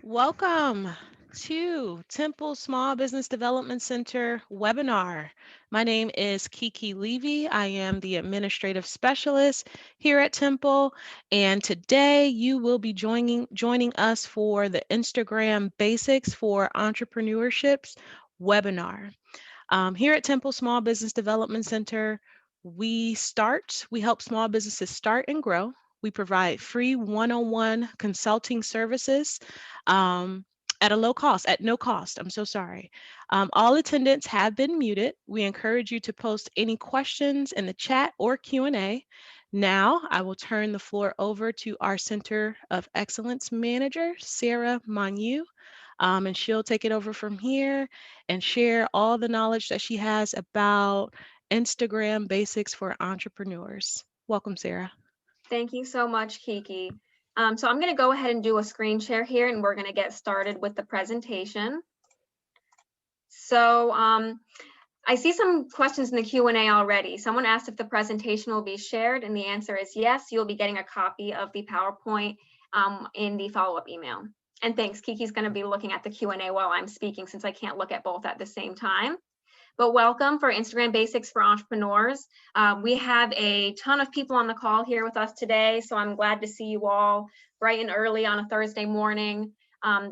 Welcome to Temple Small Business Development Center webinar. My name is Kiki Levy. I am the administrative specialist here at Temple, and today you will be joining us for the Instagram Basics for Entrepreneurships webinar. Here at Temple Small Business Development Center, we help small businesses start and grow. We provide free one-on-one consulting services um, at a low cost, at no cost. I'm so sorry. All attendants have been muted. We encourage you to post any questions in the chat or Q&A. Now, I will turn the floor over to our Center of Excellence Manager, Sarah Mailloux, and she'll take it over from here and share all the knowledge that she has about Instagram basics for entrepreneurs. Welcome, Sarah. Thank you so much, Kiki. So I'm going to go ahead and do a screen share here, and we're going to get started with the presentation. So I see some questions in the Q&A already. Someone asked if the presentation will be shared, and the answer is yes. You'll be getting a copy of the PowerPoint in the follow-up email. And thanks, Kiki's going to be looking at the Q&A while I'm speaking, since I can't look at both at the same time. But welcome for Instagram Basics for Entrepreneurs. We have a ton of people on the call here with us today, so I'm glad to see you all bright and early on a Thursday morning.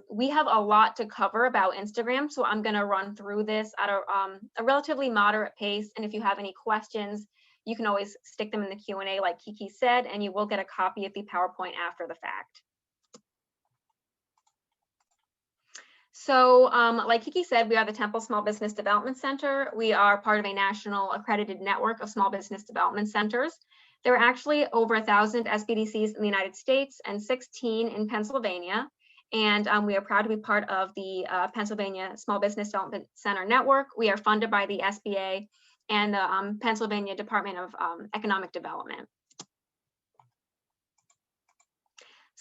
We have a lot to cover about Instagram, so I'm going to run through this at a relatively moderate pace. And if you have any questions, you can always stick them in the Q&A like Kiki said, and you will get a copy of the PowerPoint after the fact. So like Kiki said, we are the Temple Small Business Development Center. We are part of a national accredited network of small business development centers. There are actually over 1,000 SBDCs in the United States and 16 in Pennsylvania. And we are proud to be part of the Pennsylvania Small Business Development Center Network. We are funded by the SBA and the Pennsylvania Department of Economic Development.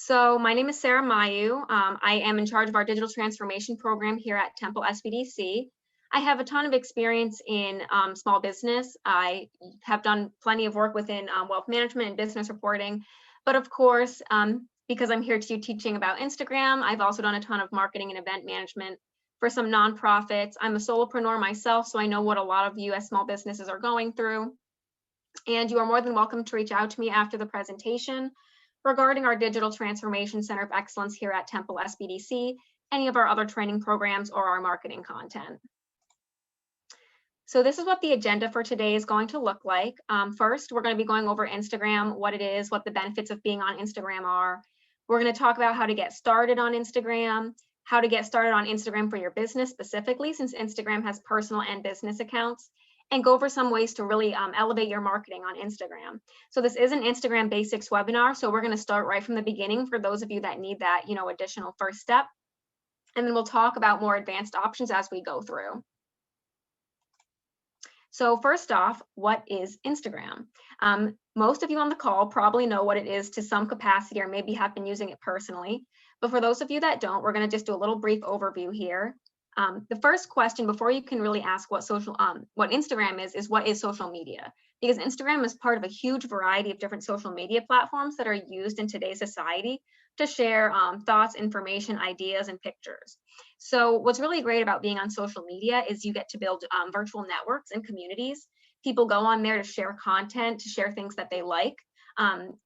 So my name is Sarah Mailloux. I am in charge of our digital transformation program here at Temple SBDC. I have a ton of experience in small business. I have done plenty of work within wealth management and business reporting. But of course, because I'm here teaching about Instagram, I've also done a ton of marketing and event management for some nonprofits. I'm a solopreneur myself, so I know what a lot of US small businesses are going through. And you are more than welcome to reach out to me after the presentation regarding our Digital Transformation Center of Excellence here at Temple SBDC, any of our other training programs, or our marketing content. So this is what the agenda for today is going to look like. First, we're going to be going over Instagram, what it is, what the benefits of being on Instagram are. We're going to talk about how to get started on Instagram, how to get started on Instagram for your business specifically, since Instagram has personal and business accounts, and go over some ways to really elevate your marketing on Instagram. So this is an Instagram Basics webinar, so we're going to start right from the beginning for those of you that need that, additional first step. And then we'll talk about more advanced options as we go through. So first off, what is Instagram? Most of you on the call probably know what it is to some capacity or maybe have been using it personally. But for those of you that don't, we're going to just do a little brief overview here. The first question before you can really ask what Instagram is what is social media? Because Instagram is part of a huge variety of different social media platforms that are used in today's society to share thoughts, information, ideas, and pictures. So what's really great about being on social media is you get to build virtual networks and communities. People go on there to share content, to share things that they like.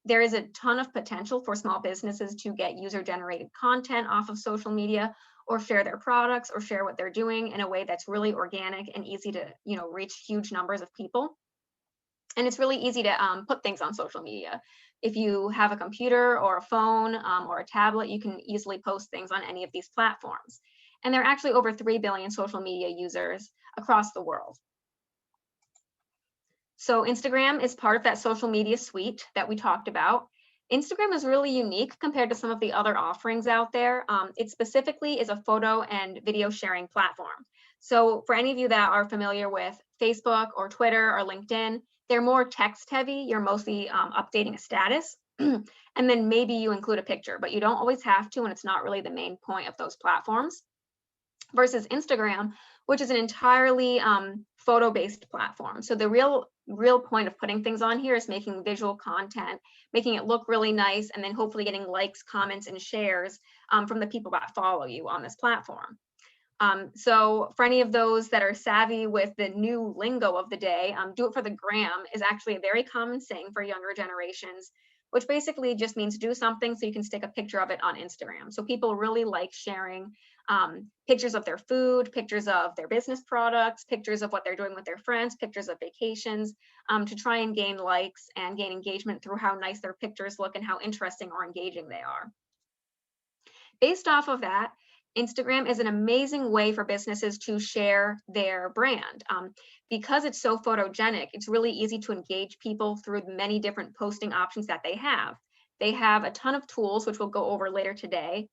There is a ton of potential for small businesses to get user-generated content off of social media, or share their products, or share what they're doing in a way that's really organic and easy to, reach huge numbers of people. And it's really easy to put things on social media. If you have a computer or a phone or a tablet, you can easily post things on any of these platforms. And there are actually over 3 billion social media users across the world. So Instagram is part of that social media suite that we talked about. Instagram is really unique compared to some of the other offerings out there. It specifically is a photo and video sharing platform. So for any of you that are familiar with Facebook or Twitter or LinkedIn, they're more text heavy. You're mostly updating a status, and then maybe you include a picture, but you don't always have to, and it's not really the main point of those platforms. Versus Instagram, which is an entirely photo-based platform. So the real real point of putting things on here is making visual content, making it look really nice, and then hopefully getting likes, comments, and shares from the people that follow you on this platform. So for any of those that are savvy with the new lingo of the day, do it for the gram is actually a very common saying for younger generations, which basically just means do something so you can stick a picture of it on Instagram. So people really like sharing pictures of their food, pictures of their business products, pictures of what they're doing with their friends, pictures of vacations, to try and gain likes and gain engagement through how nice their pictures look and how interesting or engaging they are. Based off of that, Instagram is an amazing way for businesses to share their brand. Because it's so photogenic, it's really easy to engage people through the many different posting options that they have. They have a ton of tools, which we'll go over later today.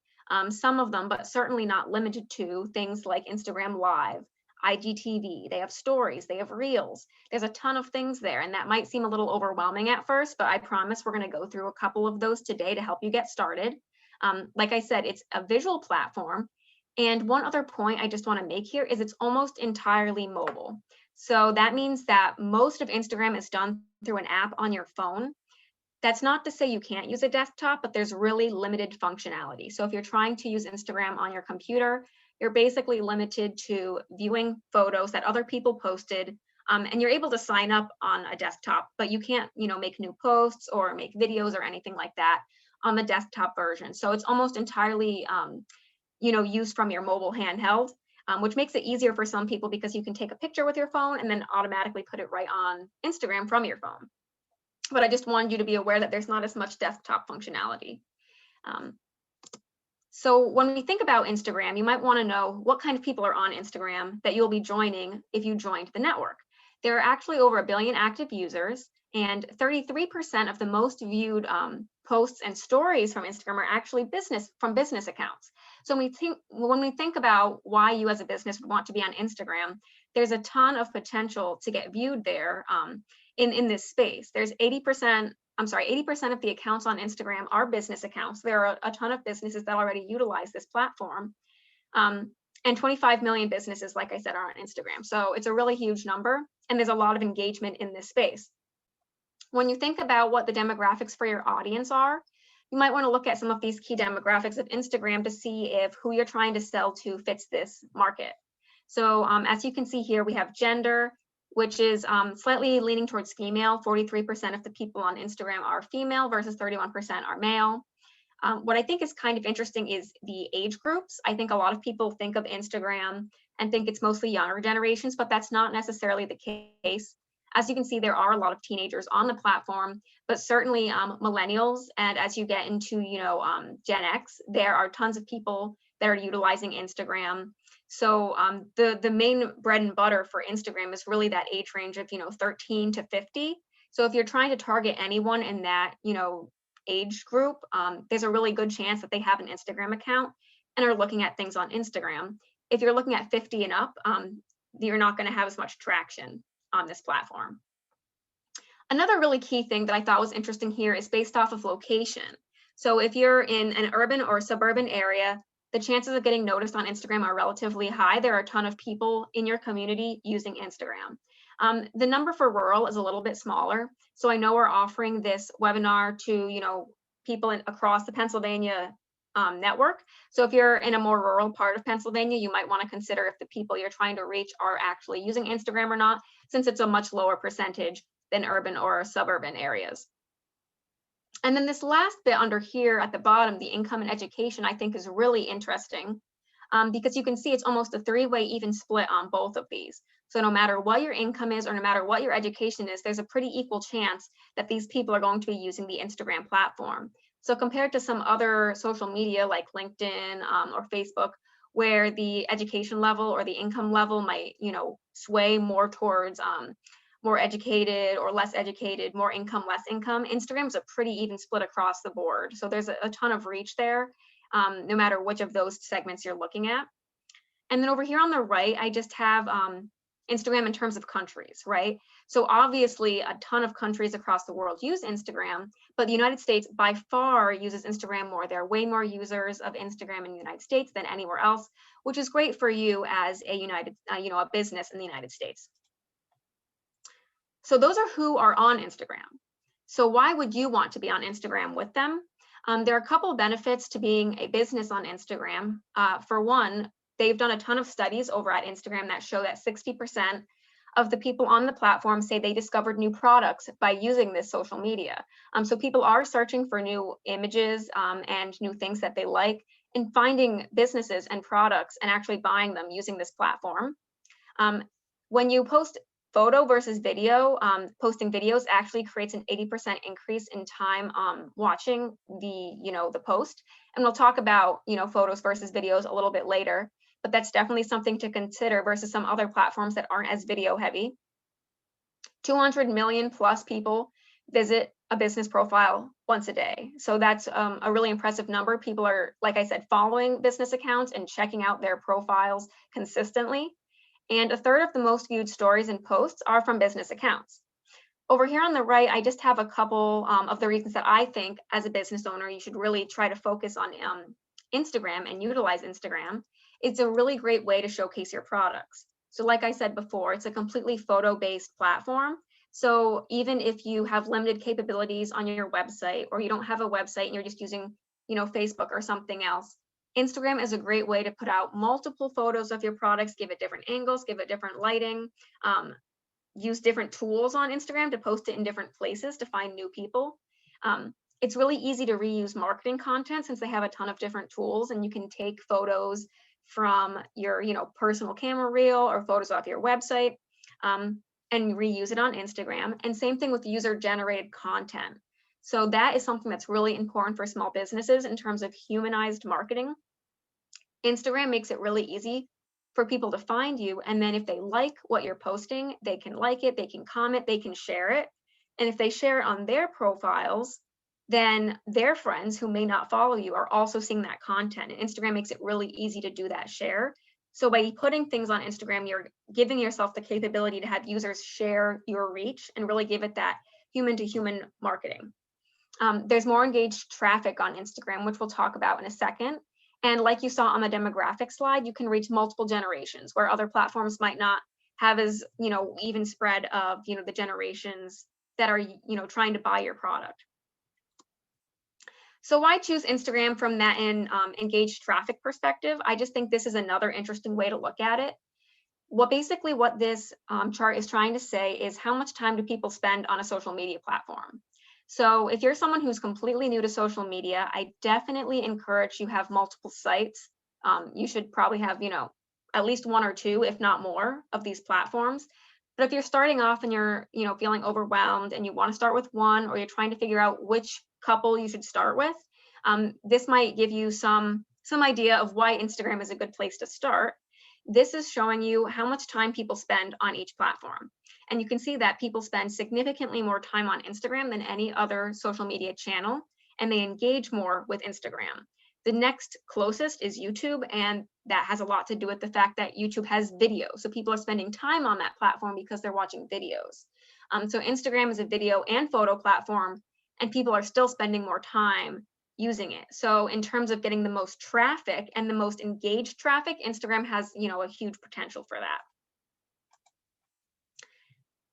Some of them, but certainly not limited to, things like Instagram Live, IGTV, they have stories, they have reels. There's a ton of things there, and that might seem a little overwhelming at first, but I promise we're going to go through a couple of those today to help you get started. Like I said, it's a visual platform. And one other point I just want to make here is it's almost entirely mobile. So that means that most of Instagram is done through an app on your phone. That's not to say you can't use a desktop, but there's really limited functionality. So if you're trying to use Instagram on your computer, you're basically limited to viewing photos that other people posted, and you're able to sign up on a desktop, but you can't, make new posts or make videos or anything like that on the desktop version. So it's almost entirely, used from your mobile handheld, which makes it easier for some people because you can take a picture with your phone and then automatically put it right on Instagram from your phone. But I just wanted you to be aware that there's not as much desktop functionality. So when we think about Instagram, you might want to know what kind of people are on Instagram that you'll be joining if you joined the network. There are actually over 1 billion active users, and 33% of the most viewed posts and stories from Instagram are actually business accounts. So when we think about why you as a business would want to be on Instagram, there's a ton of potential to get viewed there in this space. There's 80% of the accounts on Instagram are business accounts. There are a ton of businesses that already utilize this platform. And 25 million businesses, like I said, are on Instagram. So it's a really huge number, and there's a lot of engagement in this space. When you think about what the demographics for your audience are, you might want to look at some of these key demographics of Instagram to see if who you're trying to sell to fits this market. So as you can see here, we have gender, which is slightly leaning towards female. 43% of the people on Instagram are female versus 31% are male. What I think is kind of interesting is the age groups. I think a lot of people think of Instagram and think it's mostly younger generations, but that's not necessarily the case. As you can see, there are a lot of teenagers on the platform, but certainly millennials. And as you get into, Gen X, there are tons of people that are utilizing Instagram. So the main bread and butter for Instagram is really that age range of, 13 to 50. So if you're trying to target anyone in that, age group, there's a really good chance that they have an Instagram account and are looking at things on Instagram. If you're looking at 50 and up, you're not going to have as much traction on this platform. Another really key thing that I thought was interesting here is based off of location. So if you're in an urban or suburban area, the chances of getting noticed on Instagram are relatively high. There are a ton of people in your community using Instagram. The number for rural is a little bit smaller. So I know we're offering this webinar to, people across the Pennsylvania network. So if you're in a more rural part of Pennsylvania, you might want to consider if the people you're trying to reach are actually using Instagram or not, since it's a much lower percentage than urban or suburban areas. And then this last bit under here at the bottom, the income and education, I think is really interesting because you can see it's almost a three-way even split on both of these. So no matter what your income is or no matter what your education is, there's a pretty equal chance that these people are going to be using the Instagram platform. So compared to some other social media like LinkedIn or Facebook, where the education level or the income level might, sway more towards more educated or less educated, more income, less income, Instagram's a pretty even split across the board. So there's a ton of reach there, no matter which of those segments you're looking at. And then over here on the right, I just have Instagram in terms of countries, right? So obviously a ton of countries across the world use Instagram, but the United States by far uses Instagram more. There are way more users of Instagram in the United States than anywhere else, which is great for you as a a business in the United States. So those are who are on Instagram. So why would you want to be on Instagram with them? There are a couple of benefits to being a business on Instagram. For one, they've done a ton of studies over at Instagram that show that 60% of the people on the platform say they discovered new products by using this social media. So people are searching for new images and new things that they like, and finding businesses and products and actually buying them using this platform. When you post photo versus video, posting videos actually creates an 80% increase in time watching the post. And we'll talk about photos versus videos a little bit later, but that's definitely something to consider versus some other platforms that aren't as video heavy. 200 million plus people visit a business profile once a day. So that's a really impressive number. People are, like I said, following business accounts and checking out their profiles consistently. And a third of the most viewed stories and posts are from business accounts. Over here on the right, I just have a couple of the reasons that I think as a business owner, you should really try to focus on Instagram and utilize Instagram. It's a really great way to showcase your products. So like I said before, it's a completely photo-based platform. So even if you have limited capabilities on your website, or you don't have a website and you're just using, Facebook or something else, Instagram is a great way to put out multiple photos of your products, give it different angles, give it different lighting, use different tools on Instagram to post it in different places to find new people. It's really easy to reuse marketing content since they have a ton of different tools, and you can take photos from your personal camera reel or photos off your website and reuse it on Instagram. And same thing with user generated content. So that is something that's really important for small businesses in terms of humanized marketing. Instagram makes it really easy for people to find you. And then if they like what you're posting, they can like it, they can comment, they can share it. And if they share it on their profiles, then their friends who may not follow you are also seeing that content. And Instagram makes it really easy to do that share. So by putting things on Instagram, you're giving yourself the capability to have users share your reach and really give it that human to human marketing. There's more engaged traffic on Instagram, which we'll talk about in a second. And like you saw on the demographic slide, you can reach multiple generations where other platforms might not have as, even spread of, the generations that are, trying to buy your product. So why choose Instagram from that engaged traffic perspective? I just think this is another interesting way to look at it. What this chart is trying to say is how much time do people spend on a social media platform? So if you're someone who's completely new to social media, I definitely encourage you have multiple sites. You should probably have, at least one or two, if not more, of these platforms. But if you're starting off and you're, feeling overwhelmed and you want to start with one, or you're trying to figure out which couple you should start with, this might give you some idea of why Instagram is a good place to start. This is showing you how much time people spend on each platform. And you can see that people spend significantly more time on Instagram than any other social media channel, and they engage more with Instagram. The next closest is YouTube, and that has a lot to do with the fact that YouTube has video. So people are spending time on that platform because they're watching videos. So Instagram is a video and photo platform, and people are still spending more time using it. So in terms of getting the most traffic and the most engaged traffic, Instagram has, a huge potential for that.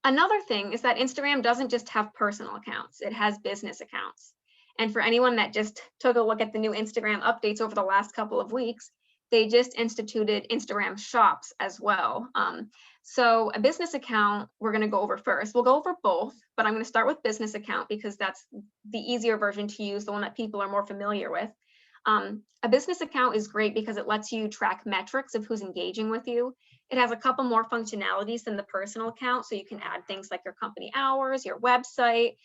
Another thing is that Instagram doesn't just have personal accounts, it has business accounts. And for anyone that just took a look at the new Instagram updates over the last couple of weeks, they just instituted Instagram shops as well. So a business account, we're going to go over first. We'll go over both, but I'm going to start with business account because that's the easier version to use, the one that people are more familiar with. A business account is great because it lets you track metrics of who's engaging with you. It has a couple more functionalities than the personal account, so you can add things like your company hours, your website.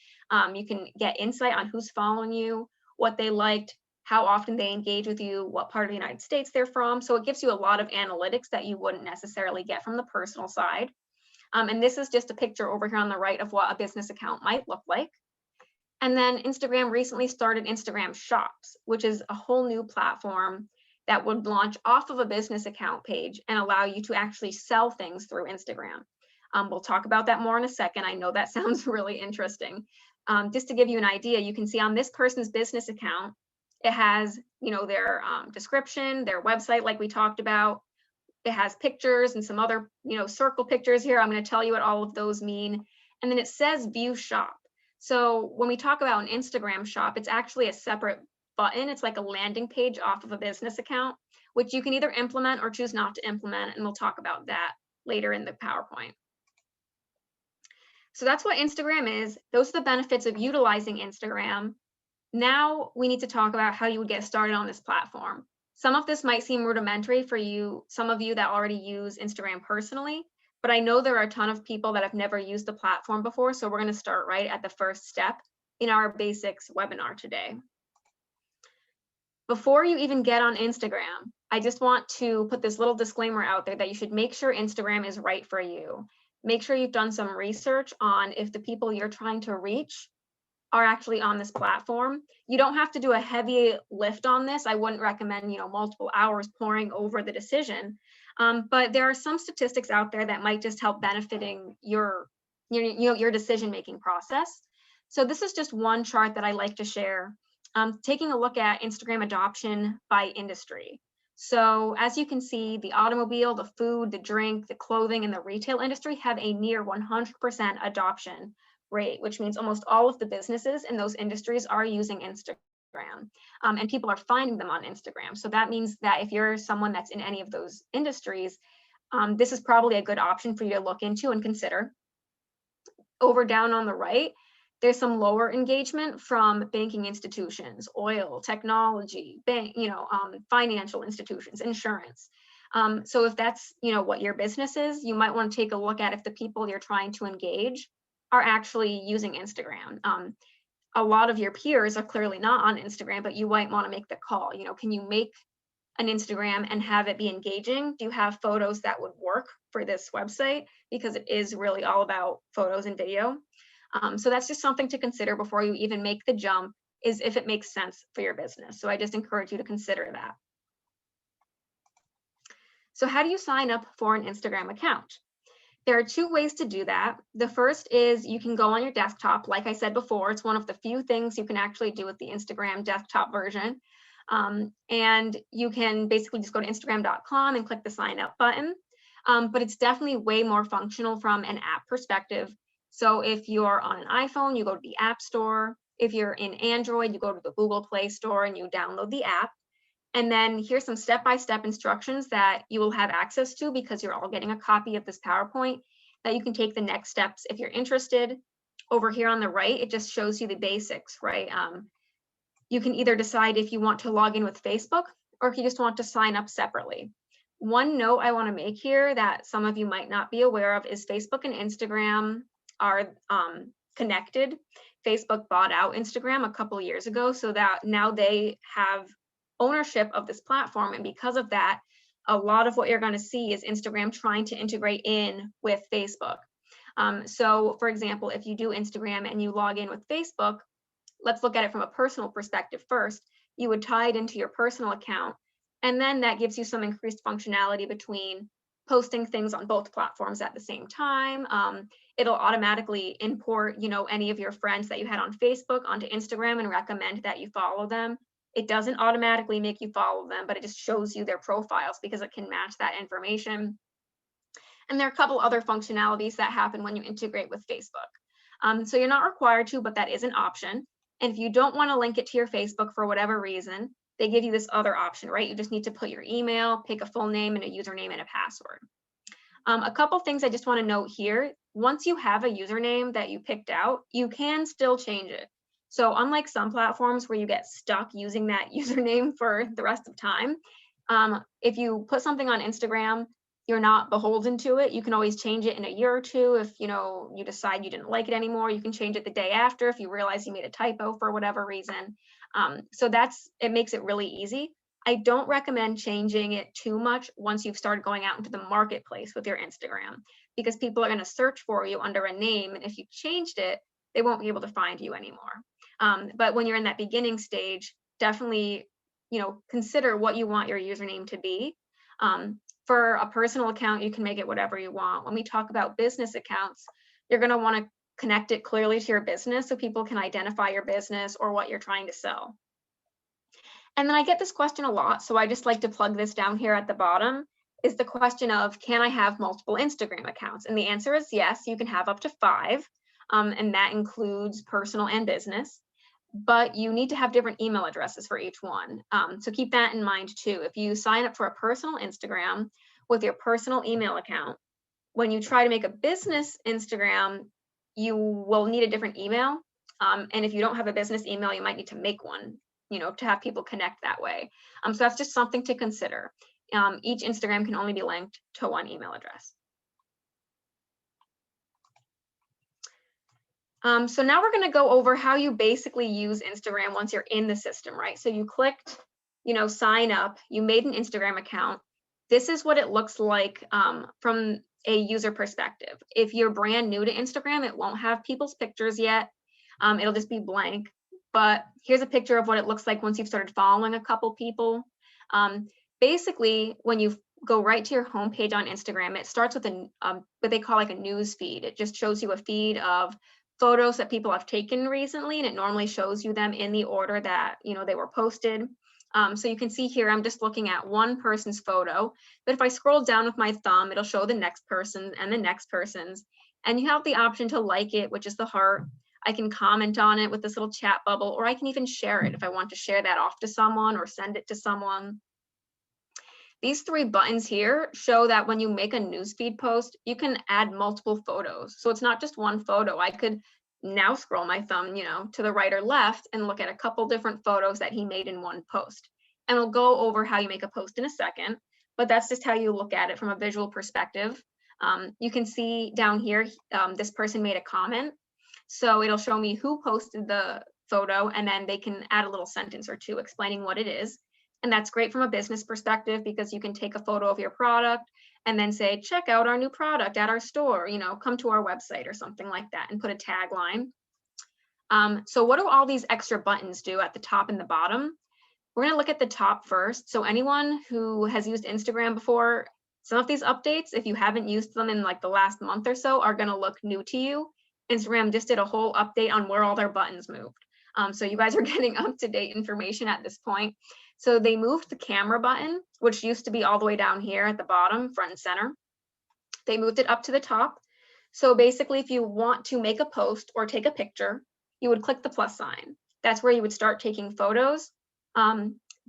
You can get insight on who's following you, what they liked, how often they engage with you, what part of the United States they're from. So it gives you a lot of analytics that you wouldn't necessarily get from the personal side. And this is just a picture over here on the right of what a business account might look like. And then Instagram recently started Instagram Shops, which is a whole new platform that would launch off of a business account page and allow you to actually sell things through Instagram. We'll talk about that more in a second. I know that sounds really interesting. Just to give you an idea, you can see on this person's business account, it has, their description, their website, like we talked about. It has pictures and some other, circle pictures here. I'm going to tell you what all of those mean. and then it says view shop. So when we talk about an Instagram shop, it's actually a separate button. It's like a landing page off of a business account, which you can either implement or choose not to implement. And we'll talk about that later in the PowerPoint. So that's what Instagram is. Those are the benefits of utilizing Instagram. Now we need to talk about how you would get started on this platform. Some of this might seem rudimentary for you, some of you that already use Instagram personally, but I know there are a ton of people that have never used the platform before, so we're going to start right at the first step in our basics webinar today. Before you even get on Instagram, I just want to put this little disclaimer out there that you should make sure Instagram is right for you. Make sure you've done some research on if the people you're trying to reach are actually on this platform. You don't have to do a heavy lift on this. I wouldn't recommend, multiple hours poring over the decision. But there are some statistics out there that might just help benefiting your decision-making process. So this is just one chart that I like to share, taking a look at Instagram adoption by industry. So as you can see, the automobile, the food, the drink, the clothing, and the retail industry have a near 100% adoption rate, which means almost all of the businesses in those industries are using Instagram, and people are finding them on Instagram. So that means that if you're someone that's in any of those industries, this is probably a good option for you to look into and consider. Over down on the right, there's some lower engagement from banking institutions, oil, technology, financial institutions, insurance. So if that's what your business is, you might want to take a look at if the people you're trying to engage are actually using Instagram. A lot of your peers are clearly not on Instagram, but you might want to make the call. Can you make an Instagram and have it be engaging? Do you have photos that would work for this website? Because it is really all about photos and video. So that's just something to consider before you even make the jump, is if it makes sense for your business. So I just encourage you to consider that. So how do you sign up for an Instagram account? There are two ways to do that. The first is you can go on your desktop. Like I said before, it's one of the few things you can actually do with the Instagram desktop version. And you can basically just go to Instagram.com and click the sign up button. But it's definitely way more functional from an app perspective. So if you're on an iPhone, you go to the App Store. If you're in Android, you go to the Google Play Store and you download the app. And then here's some step-by-step instructions that you will have access to, because you're all getting a copy of this PowerPoint, that you can take the next steps if you're interested. Over here on the right, it just shows you the basics, right? You can either decide if you want to log in with Facebook or if you just want to sign up separately. One note I want to make here that some of you might not be aware of is Facebook and Instagram are connected. Facebook bought out Instagram a couple of years ago, so that now they have ownership of this platform. And because of that, a lot of what you're going to see is Instagram trying to integrate in with Facebook. So for example, if you do Instagram and you log in with Facebook, let's look at it from a personal perspective first. You would tie it into your personal account, and then that gives you some increased functionality between posting things on both platforms at the same time. It'll automatically import, any of your friends that you had on Facebook onto Instagram and recommend that you follow them. It doesn't automatically make you follow them, but it just shows you their profiles because it can match that information. And there are a couple other functionalities that happen when you integrate with Facebook. So you're not required to, but that is an option. And if you don't want to link it to your Facebook for whatever reason, they give you this other option, right? You just need to put your email, pick a full name and a username and a password. A couple things I just want to note here. Once you have a username that you picked out, you can still change it. So unlike some platforms where you get stuck using that username for the rest of time, if you put something on Instagram, you're not beholden to it. You can always change it in a year or two. If you decide you didn't like it anymore, you can change it the day after if you realize you made a typo for whatever reason. So it makes it really easy. I don't recommend changing it too much once you've started going out into the marketplace with your Instagram, because people are going to search for you under a name, and if you changed it, they won't be able to find you anymore. But when you're in that beginning stage, definitely, consider what you want your username to be. For a personal account, you can make it whatever you want. When we talk about business accounts, you're going to want to connect it clearly to your business so people can identify your business or what you're trying to sell. And then I get this question a lot, so I just like to plug this down here at the bottom, is the question of, can I have multiple Instagram accounts? And the answer is yes, you can have up to 5. and that includes personal and business. But you need to have different email addresses for each one. So keep that in mind too. If you sign up for a personal Instagram with your personal email account, when you try to make a business Instagram, you will need a different email. And if you don't have a business email, you might need to make one, to have people connect that way. So that's just something to consider. Each Instagram can only be linked to one email address. So now we're going to go over how you basically use Instagram once you're in the system, right? So you clicked, sign up, you made an Instagram account. This is what it looks like from a user perspective. If you're brand new to Instagram, it won't have people's pictures yet. It'll just be blank. But here's a picture of what it looks like once you've started following a couple people. Basically, when you go right to your homepage on Instagram, it starts with what they call like a news feed. It just shows you a feed of photos that people have taken recently, and it normally shows you them in the order that they were posted. So you can see here, I'm just looking at one person's photo, but if I scroll down with my thumb, it'll show the next person and the next person's, and you have the option to like it, which is the heart. I can comment on it with this little chat bubble, or I can even share it if I want to share that off to someone or send it to someone. These three buttons here show that when you make a newsfeed post, you can add multiple photos. So it's not just one photo. I could now scroll my thumb, to the right or left and look at a couple different photos that he made in one post. And we'll go over how you make a post in a second, but that's just how you look at it from a visual perspective. You can see down here, this person made a comment. So it'll show me who posted the photo, and then they can add a little sentence or two explaining what it is. And that's great from a business perspective because you can take a photo of your product and then say, check out our new product at our store, come to our website or something like that, and put a tagline. So what do all these extra buttons do at the top and the bottom? We're going to look at the top first. So anyone who has used Instagram before, some of these updates, if you haven't used them in like the last month or so, are going to look new to you. Instagram just did a whole update on where all their buttons moved. So you guys are getting up-to-date information at this point. So they moved the camera button, which used to be all the way down here at the bottom, front and center. They moved it up to the top. So basically, if you want to make a post or take a picture, you would click the plus sign. That's where you would start taking photos.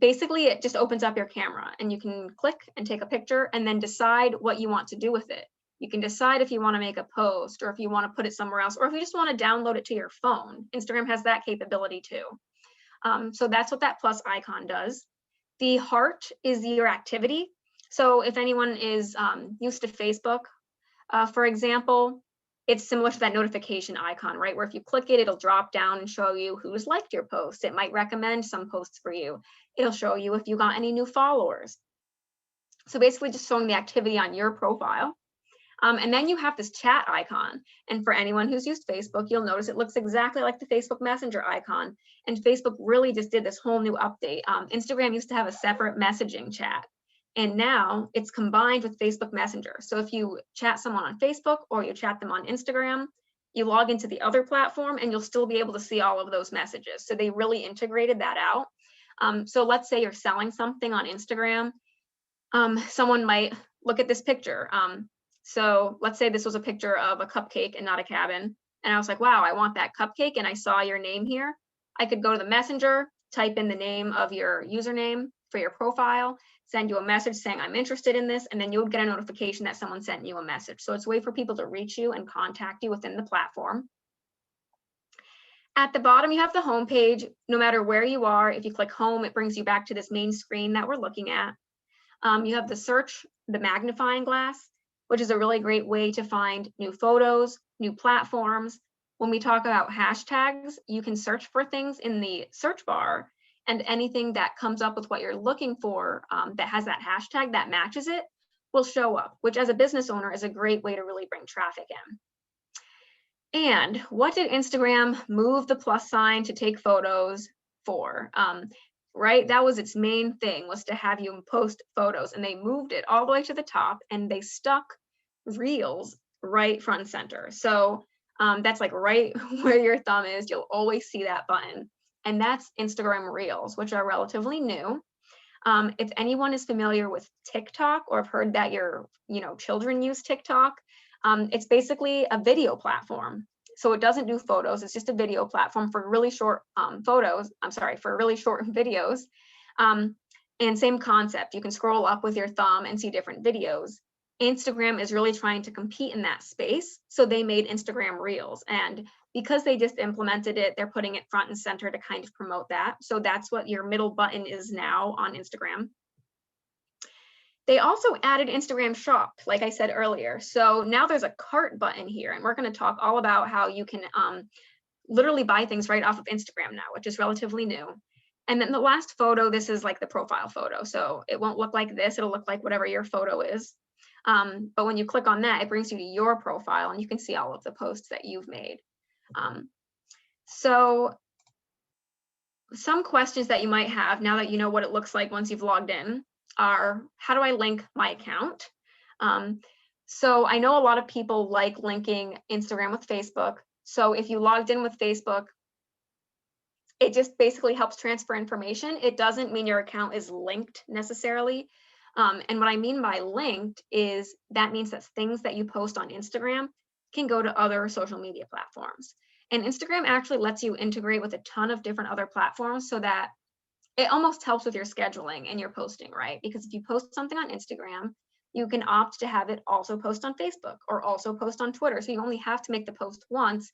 Basically, it just opens up your camera and you can click and take a picture and then decide what you want to do with it. You can decide if you want to make a post or if you want to put it somewhere else, or if you just want to download it to your phone. Instagram has that capability too. So that's what that plus icon does. The heart is your activity. So if anyone is used to Facebook, for example, it's similar to that notification icon, right? Where if you click it, it'll drop down and show you who's liked your post. It might recommend some posts for you. It'll show you if you got any new followers. So basically just showing the activity on your profile. And then you have this chat icon. And for anyone who's used Facebook, you'll notice it looks exactly like the Facebook Messenger icon. And Facebook really just did this whole new update. Instagram used to have a separate messaging chat, and now it's combined with Facebook Messenger. So if you chat someone on Facebook or you chat them on Instagram, you log into the other platform and you'll still be able to see all of those messages. So they really integrated that out. So let's say you're selling something on Instagram. Someone might look at this picture. So let's say this was a picture of a cupcake and not a cabin. And I was like, wow, I want that cupcake. And I saw your name here. I could go to the messenger, type in the name of your username for your profile, send you a message saying I'm interested in this, and then you would get a notification that someone sent you a message. So it's a way for people to reach you and contact you within the platform. At the bottom, you have the home page. No matter where you are, if you click home, it brings you back to this main screen that we're looking at. You have the search, the magnifying glass, which is a really great way to find new photos, new platforms. When we talk about hashtags, you can search for things in the search bar, and anything that comes up with what you're looking for that has that hashtag that matches it will show up, which as a business owner is a great way to really bring traffic in. And what did Instagram move the plus sign to take photos for? Right? That was its main thing, was to have you post photos, and they moved it all the way to the top and they stuck Reels right front and center. So that's like right where your thumb is. You'll always see that button. And that's Instagram Reels, which are relatively new. If anyone is familiar with TikTok or have heard that your children use TikTok, it's basically a video platform. So it doesn't do photos. It's just a video platform for really short for really short videos. And same concept, you can scroll up with your thumb and see different videos. Instagram is really trying to compete in that space. So they made Instagram Reels. And because they just implemented it, they're putting it front and center to kind of promote that. So that's what your middle button is now on Instagram. They also added Instagram Shop, like I said earlier. So now there's a cart button here, and we're going to talk all about how you can literally buy things right off of Instagram now, which is relatively new. And then the last photo, this is like the profile photo. So it won't look like this. It'll look like whatever your photo is. But when you click on that, it brings you to your profile and you can see all of the posts that you've made. So some questions that you might have now that you know what it looks like once you've logged in are, how do I link my account? So I know a lot of people like linking Instagram with Facebook. So if you logged in with Facebook, it just basically helps transfer information. It doesn't mean your account is linked necessarily. And what I mean by linked is that means that things that you post on Instagram can go to other social media platforms. And Instagram actually lets you integrate with a ton of different other platforms so that it almost helps with your scheduling and your posting, right? Because if you post something on Instagram, you can opt to have it also post on Facebook or also post on Twitter. So you only have to make the post once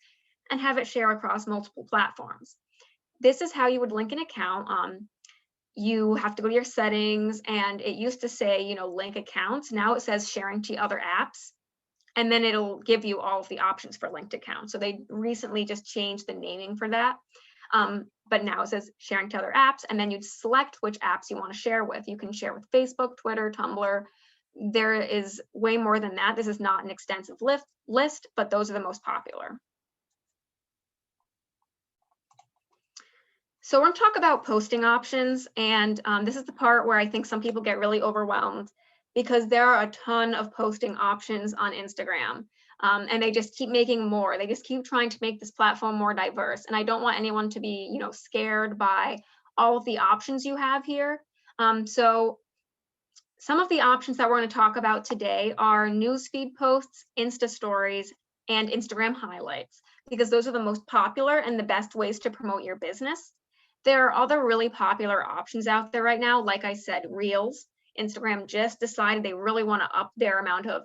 and have it share across multiple platforms. This is how you would link an account. You have to go to your settings, and it used to say, link accounts. Now it says sharing to other apps, and then it'll give you all of the options for linked accounts. So they recently just changed the naming for that. But now it says sharing to other apps, and then you'd select which apps you want to share with. You can share with Facebook, Twitter, Tumblr. There is way more than that. This is not an extensive list, but those are the most popular. So we're going to talk about posting options, and this is the part where I think some people get really overwhelmed because there are a ton of posting options on Instagram, and they just keep making more. They just keep trying to make this platform more diverse, and I don't want anyone to be, scared by all of the options you have here. So some of the options that we're going to talk about today are newsfeed posts, Insta stories, and Instagram highlights, because those are the most popular and the best ways to promote your business. There are other really popular options out there right now. Like I said, Reels. Instagram just decided they really want to up their amount of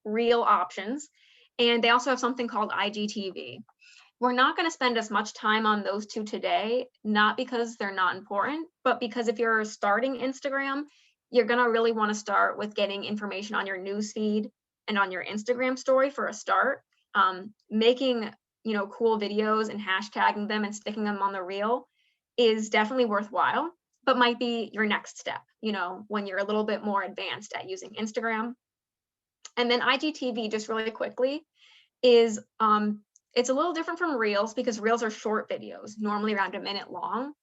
Reel options. And they also have something called IGTV. We're not going to spend as much time on those two today, not because they're not important, but because if you're starting Instagram, you're going to really want to start with getting information on your newsfeed and on your Instagram story for a start. Making, cool videos and hashtagging them and sticking them on the reel is definitely worthwhile, but might be your next step, when you're a little bit more advanced at using Instagram. And then IGTV, just really quickly, is it's a little different from Reels because Reels are short videos, normally around a minute long.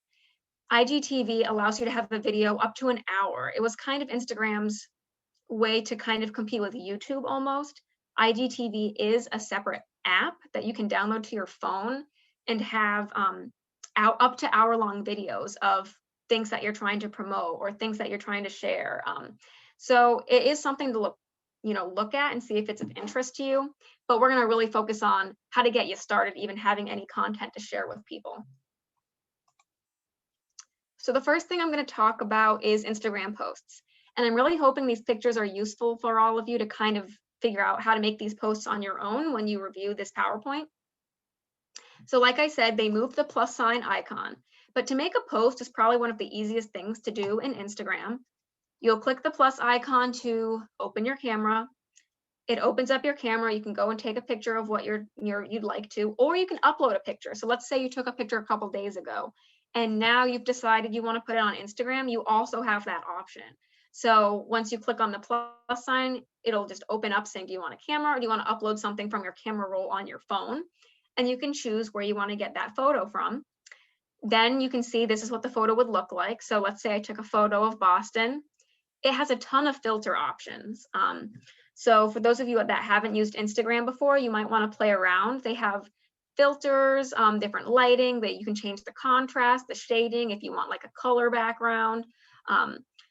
IGTV allows you to have a video up to an hour. It was kind of Instagram's way to kind of compete with YouTube almost. IGTV is a separate app that you can download to your phone and have up to hour-long videos of things that you're trying to promote or things that you're trying to share. So it is something to look at and see if it's of interest to you. But we're going to really focus on how to get you started, even having any content to share with people. So the first thing I'm going to talk about is Instagram posts. And I'm really hoping these pictures are useful for all of you to kind of figure out how to make these posts on your own when you review this PowerPoint. So like I said, they moved the plus sign icon, but to make a post is probably one of the easiest things to do in Instagram. You'll click the plus icon to open your camera. It opens up your camera. You can go and take a picture of what you'd like to, or you can upload a picture. So let's say you took a picture a couple days ago, and now you've decided you want to put it on Instagram. You also have that option. So once you click on the plus sign, it'll just open up saying, do you want a camera or do you want to upload something from your camera roll on your phone? And you can choose where you want to get that photo from. Then you can see this is what the photo would look like. So let's say I took a photo of Boston. It has a ton of filter options. So for those of you that haven't used Instagram before, you might want to play around. They have filters, different lighting, that you can change the contrast, the shading, if you want like a color background.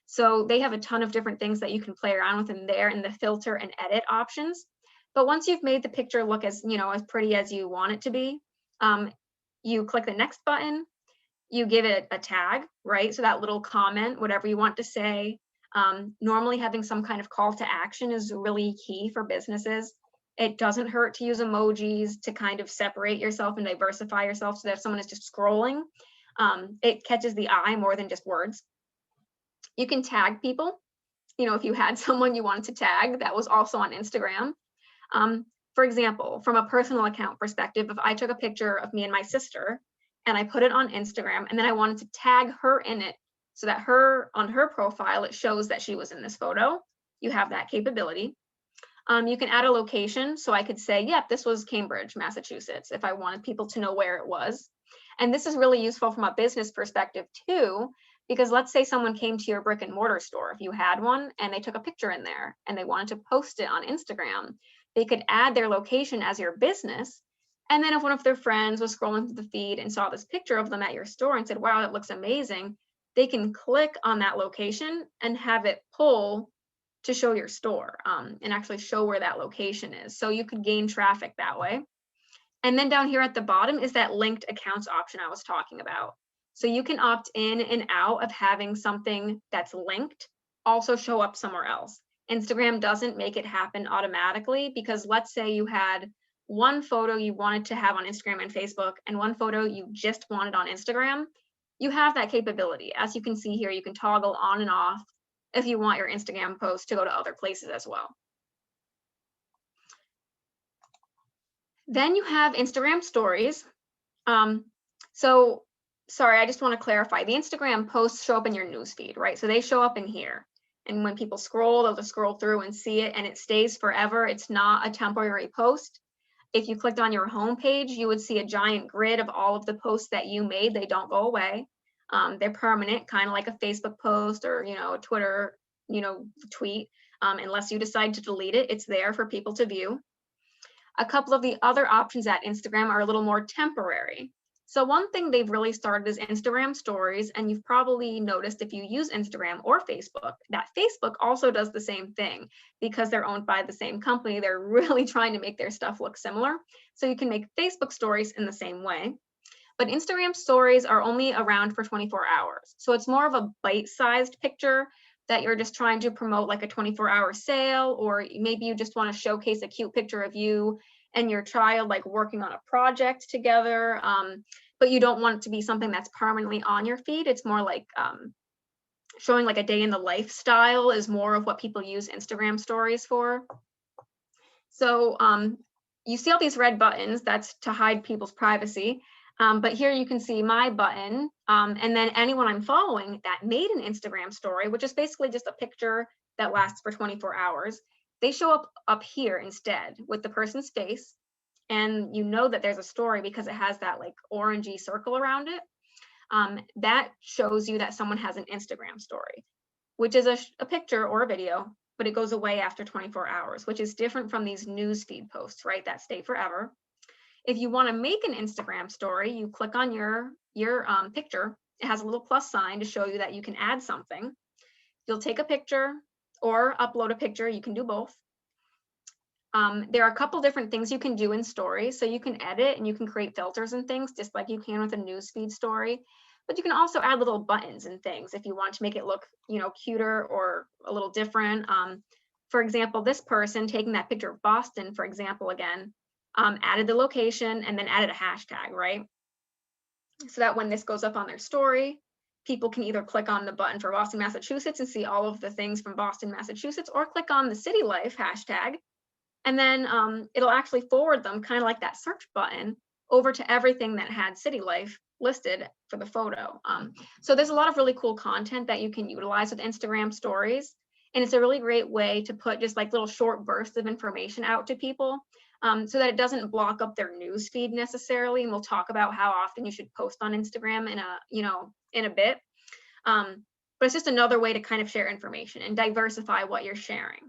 So they have a ton of different things that you can play around with in there in the filter and edit options. But once you've made the picture look as, as pretty as you want it to be, you click the next button, you give it a tag, right? So that little comment, whatever you want to say. Normally having some kind of call to action is really key for businesses. It doesn't hurt to use emojis to kind of separate yourself and diversify yourself so that if someone is just scrolling, it catches the eye more than just words. You can tag people. If you had someone you wanted to tag, that was also on Instagram. For example, from a personal account perspective, if I took a picture of me and my sister and I put it on Instagram and then I wanted to tag her in it so that on her profile, it shows that she was in this photo, you have that capability. You can add a location. So I could say, yep, this was Cambridge, Massachusetts, if I wanted people to know where it was. And this is really useful from a business perspective too, because let's say someone came to your brick and mortar store, if you had one, and they took a picture in there and they wanted to post it on Instagram, they could add their location as your business. And then if one of their friends was scrolling through the feed and saw this picture of them at your store and said, wow, that looks amazing, they can click on that location and have it pull to show your store and actually show where that location is. So you could gain traffic that way. And then down here at the bottom is that linked accounts option I was talking about. So you can opt in and out of having something that's linked also show up somewhere else. Instagram doesn't make it happen automatically because let's say you had one photo you wanted to have on Instagram and Facebook and one photo you just wanted on Instagram. You have that capability. As you can see here, you can toggle on and off if you want your Instagram post to go to other places as well. Then you have Instagram stories. So sorry, I just want to clarify. The Instagram posts show up in your newsfeed, right? So they show up in here. And when people scroll, they'll just scroll through and see it and it stays forever. It's not a temporary post. If you clicked on your home page, you would see a giant grid of all of the posts that you made. They don't go away. They're permanent, kind of like a Facebook post or, a Twitter, tweet. Unless you decide to delete it, it's there for people to view. A couple of the other options at Instagram are a little more temporary. So one thing they've really started is Instagram stories, and you've probably noticed if you use Instagram or Facebook, that Facebook also does the same thing because they're owned by the same company. They're really trying to make their stuff look similar. So you can make Facebook stories in the same way. But Instagram stories are only around for 24 hours. So it's more of a bite-sized picture that you're just trying to promote like a 24-hour sale, or maybe you just want to showcase a cute picture of you and your child like working on a project together, but you don't want it to be something that's permanently on your feed. It's more like showing like a day in the lifestyle is more of what people use Instagram stories for. So you see all these red buttons, that's to hide people's privacy. But here you can see my button, and then anyone I'm following that made an Instagram story, which is basically just a picture that lasts for 24 hours. They show up here instead with the person's face, and you know that there's a story because it has that like orangey circle around it. That shows you that someone has an Instagram story, which is a picture or a video, but it goes away after 24 hours, which is different from these newsfeed posts, right, that stay forever. If you want to make an Instagram story, you click on your picture. It has a little plus sign to show you that you can add something. You'll take a picture or upload a picture. You can do both. There are a couple different things you can do in stories. So you can edit and you can create filters and things just like you can with a newsfeed story. But you can also add little buttons and things if you want to make it look, cuter or a little different. For example, this person taking that picture of Boston, for example, again, added the location and then added a hashtag, right? So that when this goes up on their story, people can either click on the button for Boston, Massachusetts and see all of the things from Boston, Massachusetts, or click on the city life hashtag. And then it'll actually forward them kind of like that search button over to everything that had city life listed for the photo. So there's a lot of really cool content that you can utilize with Instagram stories. And it's a really great way to put just like little short bursts of information out to people so that it doesn't block up their news feed necessarily. And we'll talk about how often you should post on Instagram in a bit. But it's just another way to kind of share information and diversify what you're sharing.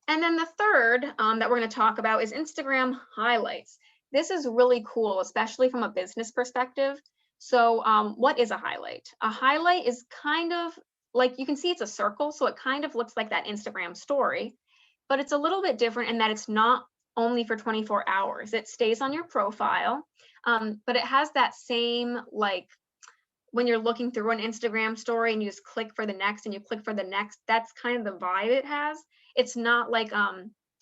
And then the third that we're going to talk about is Instagram highlights. This is really cool, especially from a business perspective. So what is a highlight? A highlight is kind of like, you can see it's a circle, so it kind of looks like that Instagram story. but it's a little bit different in that it's not only for 24 hours. It stays on your profile, but it has that same, like, when you're looking through an Instagram story and you just click for the next and you click for the next, that's kind of the vibe it has. It's not like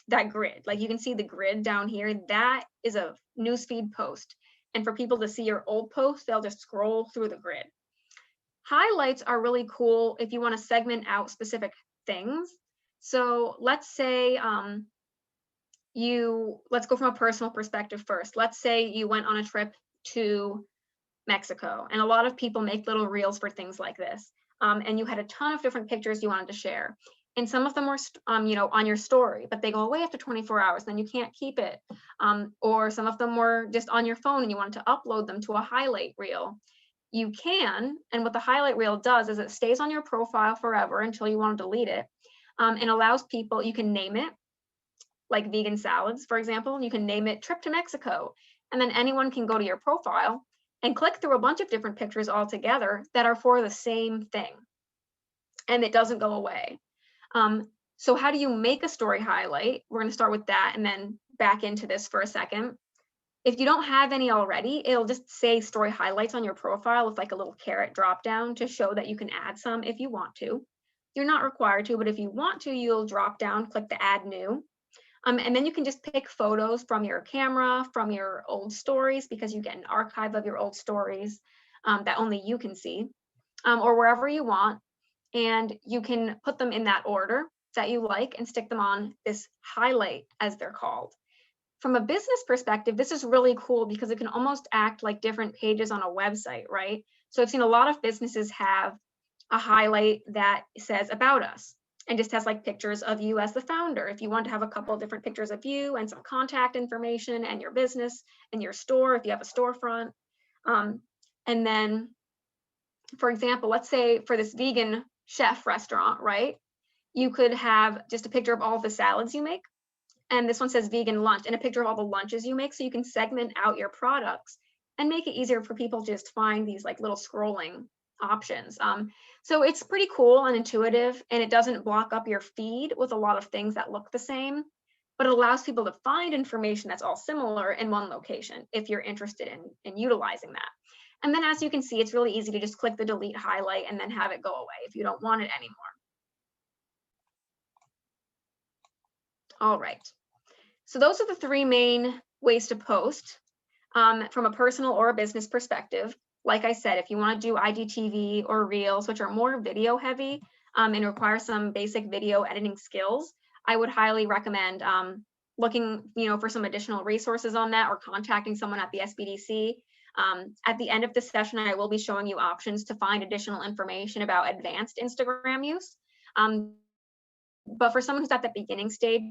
that grid. Like, you can see the grid down here. That is a newsfeed post. And for people to see your old post, they'll just scroll through the grid. Highlights are really cool if you want to segment out specific things. So let's say let's go from a personal perspective first. Let's say you went on a trip to Mexico, and a lot of people make little reels for things like this. And you had a ton of different pictures you wanted to share. And some of them were, on your story, but they go away after 24 hours, then you can't keep it. Or some of them were just on your phone and you wanted to upload them to a highlight reel. You can, and what the highlight reel does is it stays on your profile forever until you want to delete it, and allows people, you can name it, like vegan salads, for example, you can name it Trip to Mexico, and then anyone can go to your profile and click through a bunch of different pictures all together that are for the same thing, and it doesn't go away. So how do you make a story highlight? We're going to start with that and then back into this for a second. If you don't have any already, it'll just say story highlights on your profile with like a little carrot drop down to show that you can add some if you want to. You're not required to, but if you want to, you'll drop down, click the add new. And then you can just pick photos from your camera, from your old stories, because you get an archive of your old stories that only you can see, or wherever you want. And you can put them in that order that you like and stick them on this highlight, as they're called. From a business perspective, this is really cool because it can almost act like different pages on a website, right? So I've seen a lot of businesses have a highlight that says about us and just has like pictures of you as the founder. If you want to have a couple of different pictures of you and some contact information and your business and your store, if you have a storefront. And then, for example, let's say for this vegan chef restaurant, right? You could have just a picture of all the salads you make. And this one says vegan lunch and a picture of all the lunches you make. So you can segment out your products and make it easier for people to just find these like little scrolling options. So it's pretty cool and intuitive, and it doesn't block up your feed with a lot of things that look the same, but it allows people to find information that's all similar in one location if you're interested in utilizing that. And then, as you can see, it's really easy to just click the delete highlight and then have it go away if you don't want it anymore. All right. So those are the three main ways to post from a personal or a business perspective. Like I said, if you want to do IGTV or Reels, which are more video heavy and require some basic video editing skills, I would highly recommend looking, for some additional resources on that or contacting someone at the SBDC. At the end of this session, I will be showing you options to find additional information about advanced Instagram use. But for someone who's at the beginning stage,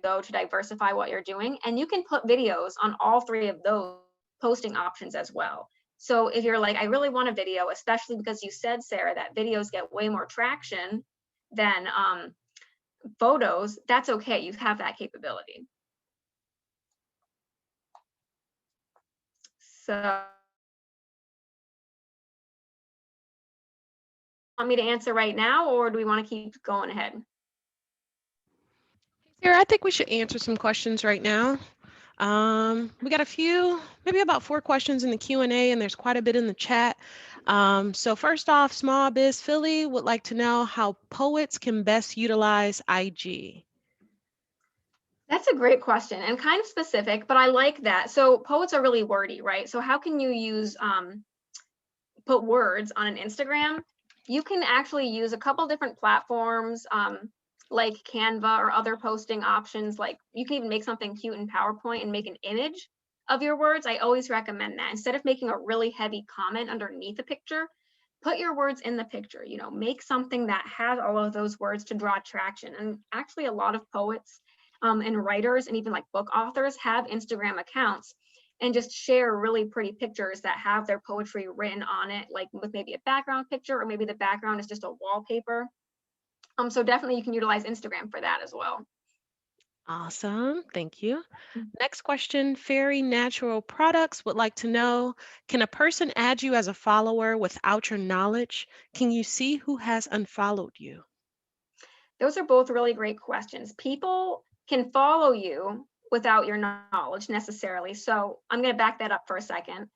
go to diversify what you're doing, and you can put videos on all three of those posting options as well. So if you're like, I really want a video, especially because you said, Sarah, that videos get way more traction than photos, that's okay. You have that capability. So want me to answer right now, or do we want to keep going ahead? Sarah, I think we should answer some questions right now. We got a few, maybe about 4 questions in the Q&A, and there's quite a bit in the chat. So first off, Small Biz Philly would like to know how poets can best utilize IG. That's a great question and kind of specific, but I like that. So poets are really wordy, right? So how can you use put words on an Instagram? You can actually use a couple different platforms like Canva or other posting options. Like you can even make something cute in PowerPoint and make an image of your words. I always recommend that. Instead of making a really heavy comment underneath a picture, put your words in the picture, make something that has all of those words to draw traction. And actually a lot of poets and writers and even like book authors have Instagram accounts and just share really pretty pictures that have their poetry written on it, like with maybe a background picture, or maybe the background is just a wallpaper. So definitely you can utilize Instagram for that as well. Awesome, thank you. Next question, Fairy Natural Products would like to know, can a person add you as a follower without your knowledge? Can you see who has unfollowed you? Those are both really great questions. People can follow you without your knowledge necessarily. So I'm going to back that up for a second.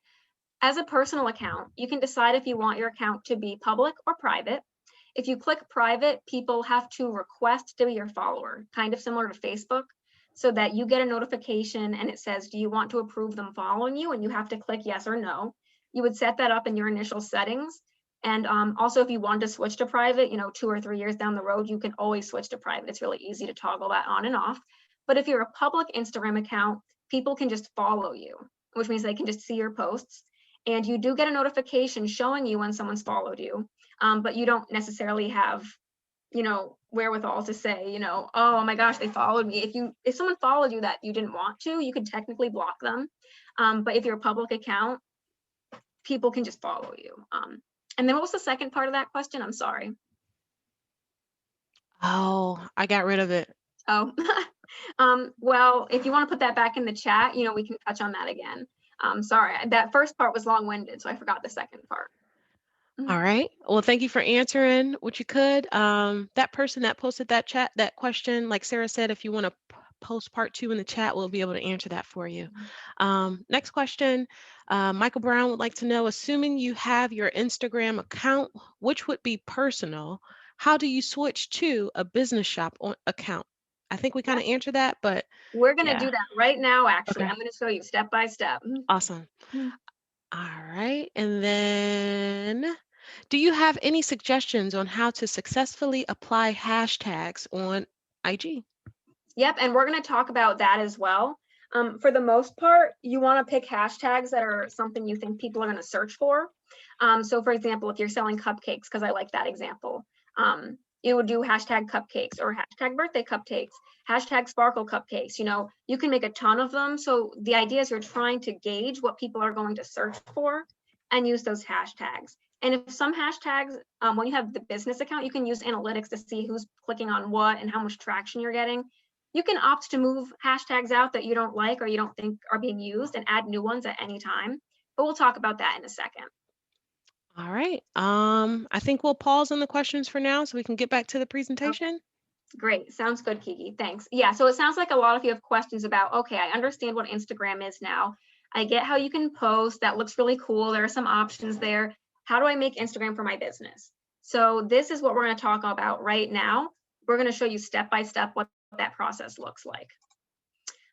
As a personal account, you can decide if you want your account to be public or private. If you click private, people have to request to be your follower, kind of similar to Facebook, so that you get a notification and it says, do you want to approve them following you? And you have to click yes or no. You would set that up in your initial settings. And also, if you want to switch to private, 2 or 3 years down the road, you can always switch to private. It's really easy to toggle that on and off. But if you're a public Instagram account, people can just follow you, which means they can just see your posts. And you do get a notification showing you when someone's followed you, but you don't necessarily have, wherewithal to say, oh my gosh, they followed me. If someone followed you that you didn't want to, you could technically block them. But if you're a public account, people can just follow you. And then what was the second part of that question? I'm sorry. Oh, I got rid of it. Oh, well, if you want to put that back in the chat, we can touch on that again. Sorry, that first part was long-winded, so I forgot the second part. All right. Well, thank you for answering what you could. That person that posted that question, like Sarah said, if you want to post part 2 in the chat, we'll be able to answer that for you. Next question. Michael Brown would like to know, assuming you have your Instagram account, which would be personal, how do you switch to a business shop account? I think we kind of answered that, but we're going to yeah. do that right now, actually. Okay. I'm going to show you step by step. Awesome. All right. And then, do you have any suggestions on how to successfully apply hashtags on IG? Yep, and we're going to talk about that as well. For the most part, you want to pick hashtags that are something you think people are going to search for. So for example, if you're selling cupcakes, because I like that example, you would do hashtag cupcakes or hashtag birthday cupcakes, hashtag sparkle cupcakes. You can make a ton of them. So the idea is you're trying to gauge what people are going to search for and use those hashtags. And if some hashtags, when you have the business account, you can use analytics to see who's clicking on what and how much traction you're getting. You can opt to move hashtags out that you don't like or you don't think are being used and add new ones at any time. But we'll talk about that in a second. All right. I think we'll pause on the questions for now so we can get back to the presentation. Okay. Great. Sounds good, Kiki. Thanks. Yeah, so it sounds like a lot of you have questions about, okay, I understand what Instagram is now. I get how you can post. That looks really cool. There are some options there. How do I make Instagram for my business? So this is what we're going to talk about right now. We're going to show you step by step what that process looks like.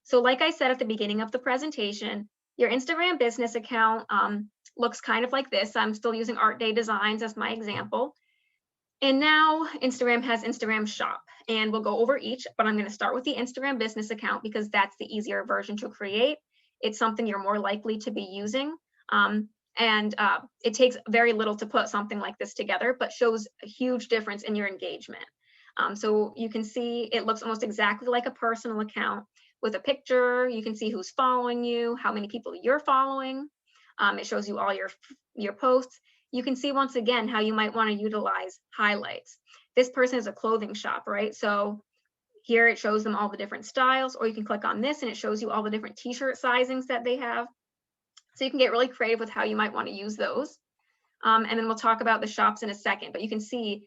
So like I said at the beginning of the presentation, your Instagram business account looks kind of like this. I'm still using Art Day Designs as my example. And now Instagram has Instagram Shop, and we'll go over each, but I'm going to start with the Instagram business account because that's the easier version to create. It's something you're more likely to be using. And it takes very little to put something like this together, but shows a huge difference in your engagement. So you can see it looks almost exactly like a personal account with a picture. You can see who's following you, how many people you're following. It shows you all your posts. You can see once again how you might want to utilize highlights. This person is a clothing shop, right? So here it shows them all the different styles, or you can click on this and it shows you all the different t-shirt sizings that they have. So you can get really creative with how you might want to use those. And then we'll talk about the shops in a second, but you can see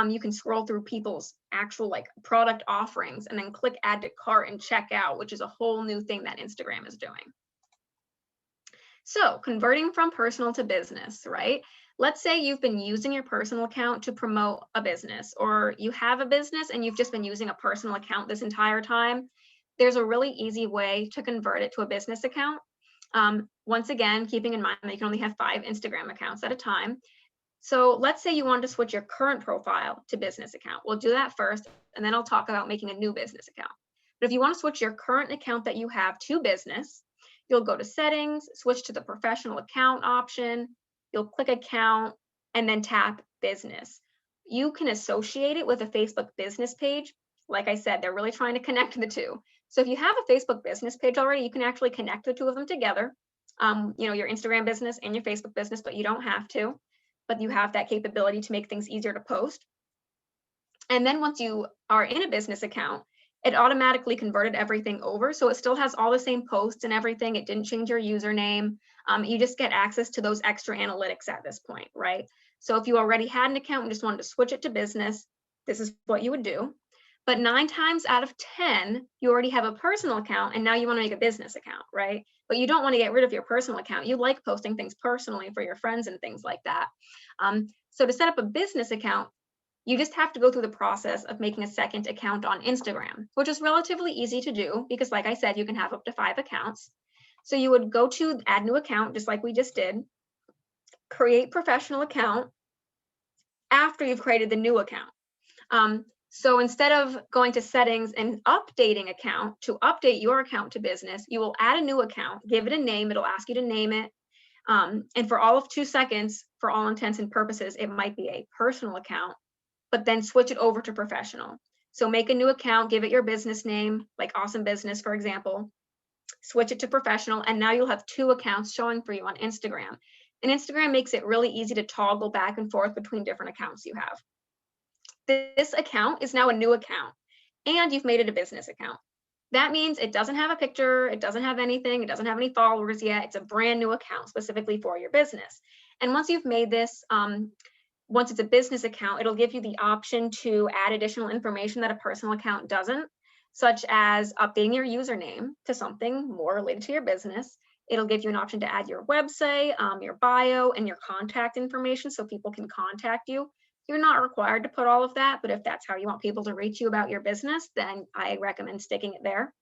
you can scroll through people's actual product offerings and then click add to cart and check out, which is a whole new thing that Instagram is doing. So converting from personal to business, right? Let's say you've been using your personal account to promote a business, or you have a business and you've just been using a personal account this entire time. There's a really easy way to convert it to a business account. Once again, keeping in mind that you can only have 5 Instagram accounts at a time. So let's say you want to switch your current profile to business account. We'll do that first, and then I'll talk about making a new business account. But if you want to switch your current account that you have to business, you'll go to settings, switch to the professional account option, you'll click account, and then tap business. You can associate it with a Facebook business page. Like I said, they're really trying to connect the two. So if you have a Facebook business page already, you can actually connect the two of them together. Your Instagram business and your Facebook business, but you don't have to. But you have that capability to make things easier to post. And then once you are in a business account, it automatically converted everything over. So it still has all the same posts and everything. It didn't change your username. You just get access to those extra analytics at this point, right? So if you already had an account and just wanted to switch it to business, this is what you would do. But 9 times out of 10, you already have a personal account and now you want to make a business account, right? But you don't want to get rid of your personal account. You like posting things personally for your friends and things like that. So to set up a business account, you just have to go through the process of making a second account on Instagram, which is relatively easy to do because, like I said, you can have up to 5 accounts. So you would go to add new account, just like we just did, create professional account after you've created the new account. So instead of going to settings and updating account to update your account to business, you will add a new account, give it a name. It'll ask you to name it. And for all of 2 seconds, for all intents and purposes, it might be a personal account, but then switch it over to professional. So make a new account, give it your business name, like Awesome Business, for example, switch it to professional, and now you'll have 2 accounts showing for you on Instagram. And Instagram makes it really easy to toggle back and forth between different accounts you have. This account is now a new account, and you've made it a business account. That means it doesn't have a picture, it doesn't have anything, it doesn't have any followers yet. It's a brand new account specifically for your business. And once you've made this, once it's a business account, it'll give you the option to add additional information that a personal account doesn't, such as updating your username to something more related to your business. It'll give you an option to add your website, your bio, and your contact information so people can contact you. You're not required to put all of that, but if that's how you want people to reach you about your business, then I recommend sticking it there.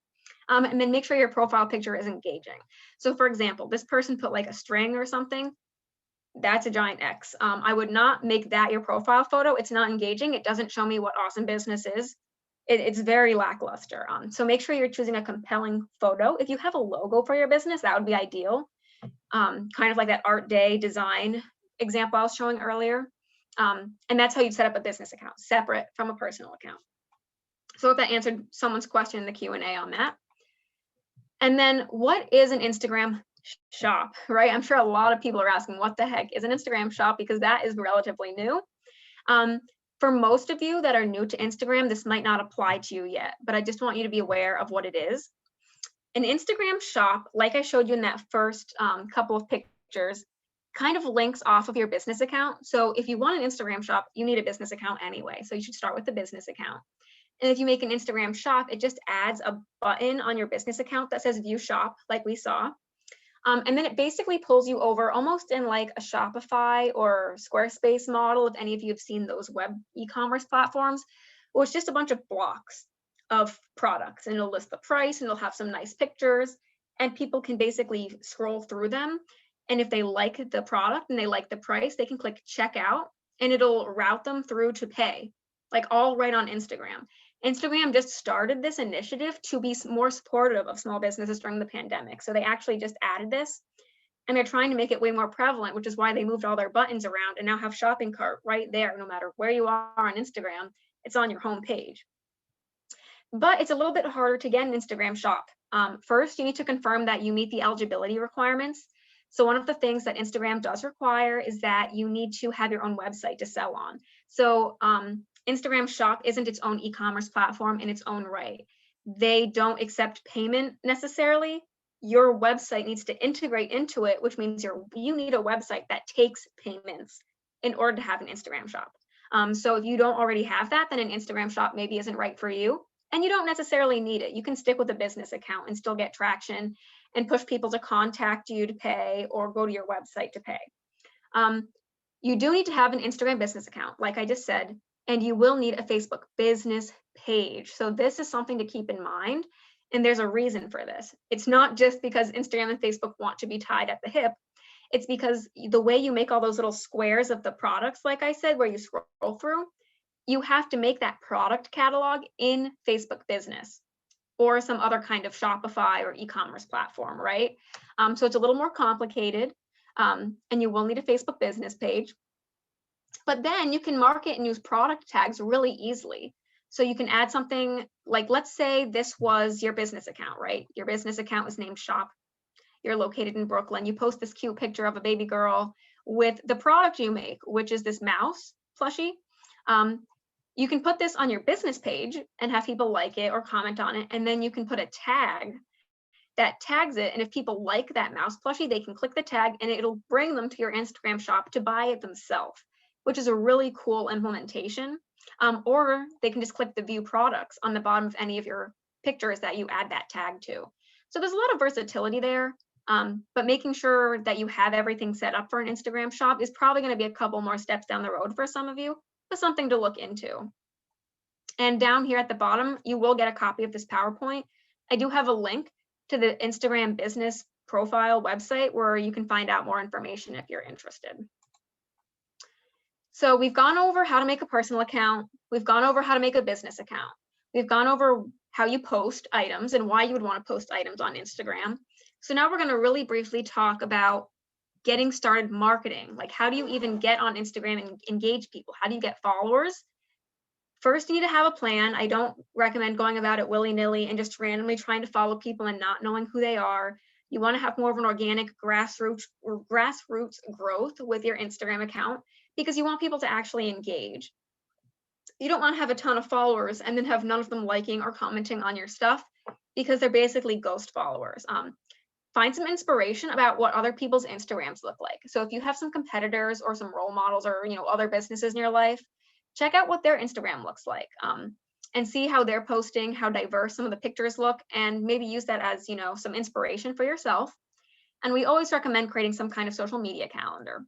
And then make sure your profile picture is engaging. So for example, this person put like a string or something. That's a giant X. I would not make that your profile photo. It's not engaging. It doesn't show me what Awesome Business is. It's very lackluster. So make sure you're choosing a compelling photo. If you have a logo for your business, that would be ideal. Kind of like that art day design example I was showing earlier. And that's how you set up a business account, separate from a personal account. So if that answered someone's question in the Q&A on that. And then what is an Instagram shop, right? I'm sure a lot of people are asking, what the heck is an Instagram shop? Because that is relatively new. For most of you that are new to Instagram, this might not apply to you yet, but I just want you to be aware of what it is. An Instagram shop, like I showed you in that first couple of pictures, kind of links off of your business account. So if you want an Instagram shop, you need a business account anyway. So you should start with the business account. And if you make an Instagram shop, it just adds a button on your business account that says view shop, like we saw. And then it basically pulls you over almost in like a Shopify or Squarespace model, if any of you have seen those web e-commerce platforms, well, it's just a bunch of blocks of products, and it'll list the price and it'll have some nice pictures, and people can basically scroll through them. And if they like the product and they like the price, they can click checkout and it'll route them through to pay, like all right on Instagram. Instagram just started this initiative to be more supportive of small businesses during the pandemic. So they actually just added this, and they're trying to make it way more prevalent, which is why they moved all their buttons around and now have shopping cart right there. No matter where you are on Instagram, it's on your home page. But it's a little bit harder to get an Instagram shop. First, you need to confirm that you meet the eligibility requirements. So one of the things that Instagram does require is that you need to have your own website to sell on. So Instagram Shop isn't its own e-commerce platform in its own right. They don't accept payment necessarily. Your website needs to integrate into it, which means you need a website that takes payments in order to have an Instagram shop. So if you don't already have that, then an Instagram shop maybe isn't right for you. And you don't necessarily need it. You can stick with a business account and still get traction and push people to contact you to pay or go to your website to pay. You do need to have an Instagram business account, like I just said, and you will need a Facebook business page. So this is something to keep in mind. And there's a reason for this. It's not just because Instagram and Facebook want to be tied at the hip. It's because the way you make all those little squares of the products, like I said, where you scroll through, you have to make that product catalog in Facebook business or some other kind of Shopify or e-commerce platform, right? So it's a little more complicated, and you will need a Facebook business page. But then you can market and use product tags really easily. So you can add something like, let's say this was your business account, right? Your business account is named Shop. You're located in Brooklyn. You post this cute picture of a baby girl with the product you make, which is this mouse plushie. You can put this on your business page and have people like it or comment on it. And then you can put a tag that tags it. And if people like that mouse plushie, they can click the tag and it'll bring them to your Instagram shop to buy it themselves, which is a really cool implementation. or they can just click the view products on the bottom of any of your pictures that you add that tag to. So there's a lot of versatility there, but making sure that you have everything set up for an Instagram shop is probably going to be a couple more steps down the road for some of you, but something to look into. And down here at the bottom, you will get a copy of this PowerPoint. I do have a link to the Instagram business profile website where you can find out more information if you're interested. So we've gone over how to make a personal account. We've gone over how to make a business account. We've gone over how you post items and why you would want to post items on Instagram. So now we're going to really briefly talk about getting started marketing. Like, how do you even get on Instagram and engage people? How do you get followers? First, you need to have a plan. I don't recommend going about it willy-nilly and just randomly trying to follow people and not knowing who they are. You want to have more of an organic grassroots growth with your Instagram account because you want people to actually engage. You don't want to have a ton of followers and then have none of them liking or commenting on your stuff because they're basically ghost followers. Find some inspiration about what other people's Instagrams look like. So if you have some competitors or some role models or other businesses in your life, check out what their Instagram looks like, and see how they're posting, how diverse some of the pictures look, and maybe use that as some inspiration for yourself. And we always recommend creating some kind of social media calendar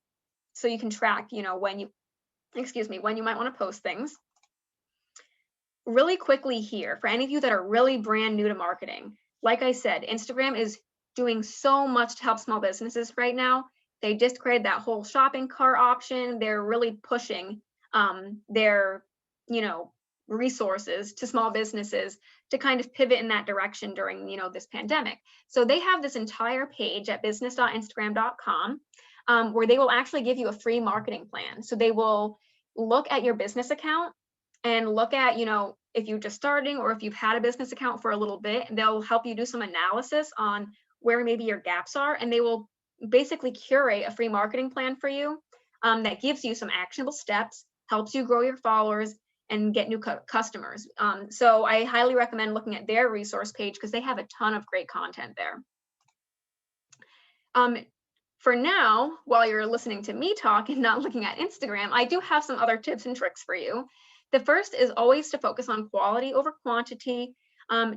so you can track when you might want to post things. Really quickly here, for any of you that are really brand new to marketing, like I said, Instagram is doing so much to help small businesses right now. They just created that whole shopping cart option. They're really pushing their resources to small businesses to kind of pivot in that direction during this pandemic. So they have this entire page at business.instagram.com where they will actually give you a free marketing plan. So they will look at your business account and look at if you're just starting or if you've had a business account for a little bit. They'll help you do some analysis on where maybe your gaps are, and they will basically curate a free marketing plan for you that gives you some actionable steps, helps you grow your followers and get new customers. So I highly recommend looking at their resource page because they have a ton of great content there. For now, while you're listening to me talk and not looking at Instagram, I do have some other tips and tricks for you. The first is always to focus on quality over quantity.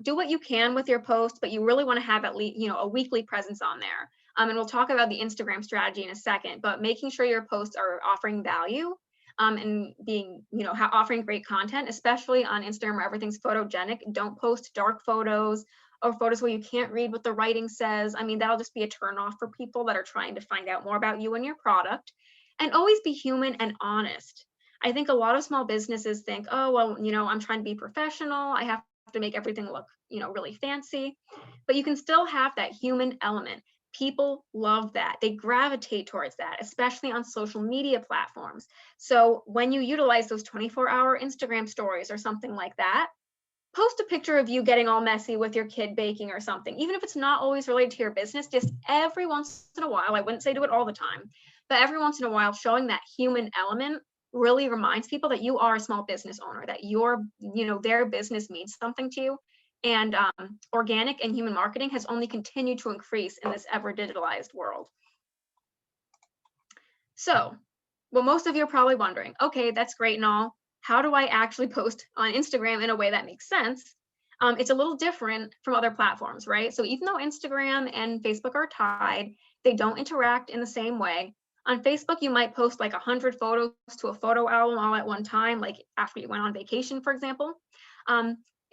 Do what you can with your posts, but you really want to have at least a weekly presence on there. And we'll talk about the Instagram strategy in a second, but making sure your posts are offering value and being, offering great content, especially on Instagram where everything's photogenic. Don't post dark photos or photos where you can't read what the writing says. I mean, that'll just be a turnoff for people that are trying to find out more about you and your product. And always be human and honest. I think a lot of small businesses think, oh, well, I'm trying to be professional. I have to make everything look, really fancy. But you can still have that human element. People love that. They gravitate towards that, especially on social media platforms. So when you utilize those 24-hour Instagram stories or something like that, post a picture of you getting all messy with your kid baking or something, even if it's not always related to your business. Just every once in a while, I wouldn't say do it all the time, but every once in a while, showing that human element really reminds people that you are a small business owner, that their business means something to you. And organic and human marketing has only continued to increase in this ever digitalized world. So, well, most of you are probably wondering, okay, that's great and all. How do I actually post on Instagram in a way that makes sense? It's a little different from other platforms, right? So even though Instagram and Facebook are tied, they don't interact in the same way. On Facebook, you might post like 100 photos to a photo album all at one time, like after you went on vacation, for example.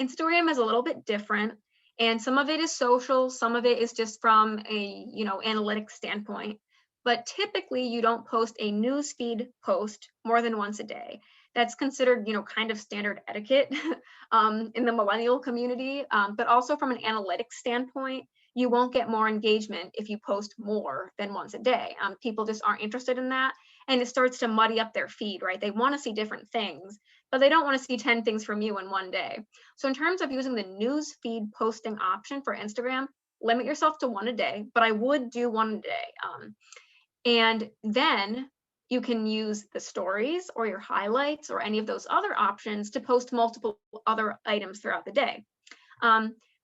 Instagram is a little bit different, and some of it is social, some of it is just from a analytics standpoint. But typically, you don't post a newsfeed post more than once a day. That's considered, kind of standard etiquette in the millennial community. But also from an analytics standpoint, you won't get more engagement if you post more than once a day. People just aren't interested in that. And it starts to muddy up their feed, right? They want to see different things, but they don't want to see 10 things from you in one day. So in terms of using the news feed posting option for Instagram, limit yourself to one a day, but I would do one a day. And then you can use the stories or your highlights or any of those other options to post multiple other items throughout the day.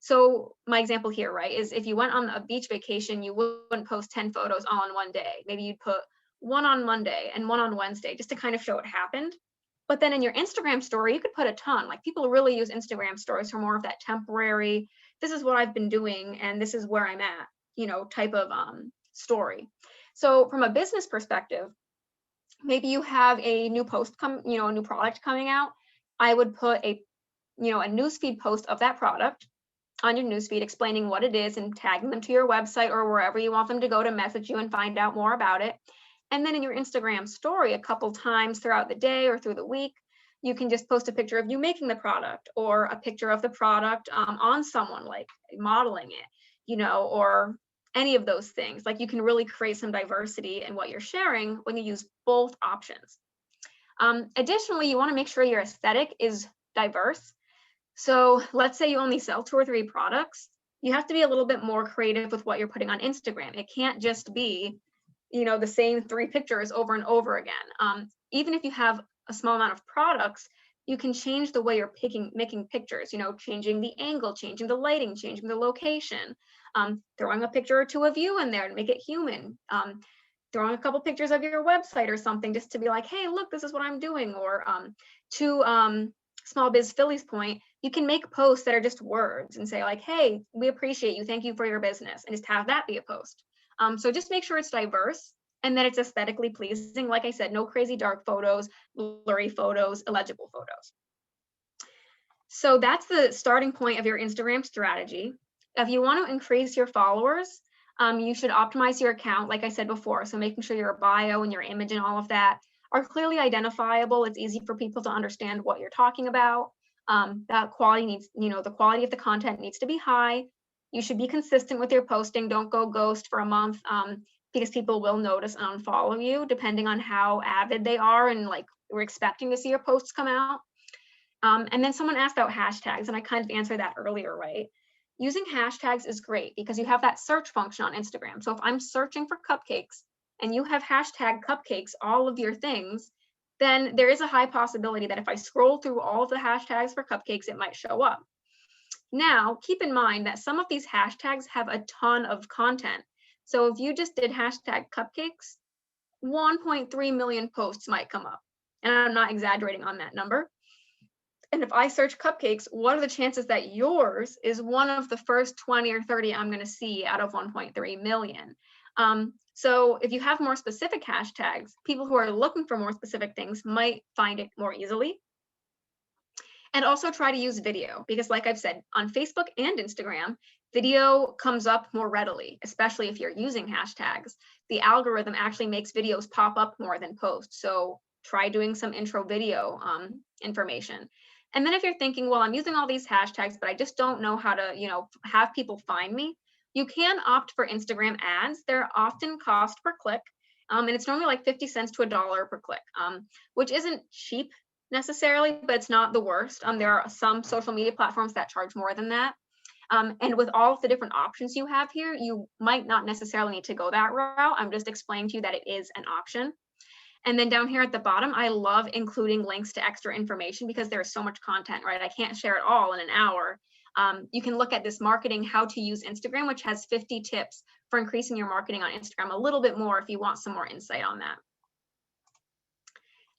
So my example here, right, is if you went on a beach vacation, you wouldn't post 10 photos all in one day. Maybe you'd put one on Monday and one on Wednesday just to kind of show it happened. But then in your Instagram story, you could put a ton. Like people really use Instagram stories for more of that temporary, this is what I've been doing and this is where I'm at, type of story. So from a business perspective, maybe you have a new a new product coming out. I would put a newsfeed post of that product on your newsfeed explaining what it is and tagging them to your website or wherever you want them to go to message you and find out more about it. And then in your Instagram story, a couple times throughout the day or through the week, you can just post a picture of you making the product or a picture of the product on someone, like modeling it, or any of those things. Like you can really create some diversity in what you're sharing when you use both options. Additionally, you want to make sure your aesthetic is diverse. So let's say you only sell 2 or 3 products. You have to be a little bit more creative with what you're putting on Instagram. It can't just be, the same 3 pictures over and over again. Even if you have a small amount of products, you can change the way you're making pictures, changing the angle, changing the lighting, changing the location, throwing a picture or 2 of you in there to make it human, throwing a couple pictures of your website or something just to be like, hey, look, this is what I'm doing. Or to Small Biz Philly's point, you can make posts that are just words and say like, hey, we appreciate you. Thank you for your business. And just have that be a post. So just make sure it's diverse and that it's aesthetically pleasing. Like I said, no crazy dark photos, blurry photos, illegible photos. So that's the starting point of your Instagram strategy. If you want to increase your followers, you should optimize your account, like I said before. So making sure your bio and your image and all of that are clearly identifiable. It's easy for people to understand what you're talking about. That quality needs, the quality of the content needs to be high. You should be consistent with your posting. Don't go ghost for a month because people will notice and unfollow you depending on how avid they are and like we're expecting to see your posts come out. And then someone asked about hashtags and I kind of answered that earlier, right? Using hashtags is great because you have that search function on Instagram. So if I'm searching for cupcakes and you have hashtag cupcakes, all of your things, then there is a high possibility that if I scroll through all of the hashtags for cupcakes, it might show up. Now, keep in mind that some of these hashtags have a ton of content. So if you just did hashtag cupcakes, 1.3 million posts might come up. And I'm not exaggerating on that number. And if I search cupcakes, what are the chances that yours is one of the first 20 or 30 I'm going to see out of 1.3 million? So if you have more specific hashtags, people who are looking for more specific things might find it more easily. And also try to use video because like I've said, on Facebook and Instagram, video comes up more readily, especially if you're using hashtags. The algorithm actually makes videos pop up more than posts. So try doing some intro video information. And then if you're thinking, well, I'm using all these hashtags, but I just don't know how to, have people find me, you can opt for Instagram ads. They're often cost per click. And it's normally like 50 cents to $1 per click, which isn't cheap necessarily, but it's not the worst. There are some social media platforms that charge more than that. And with all of the different options you have here, you might not necessarily need to go that route. I'm just explaining to you that it is an option. And then down here at the bottom, I love including links to extra information because there's so much content, right? I can't share it all in an hour. You can look at this marketing, how to use Instagram, which has 50 tips for increasing your marketing on Instagram a little bit more if you want some more insight on that.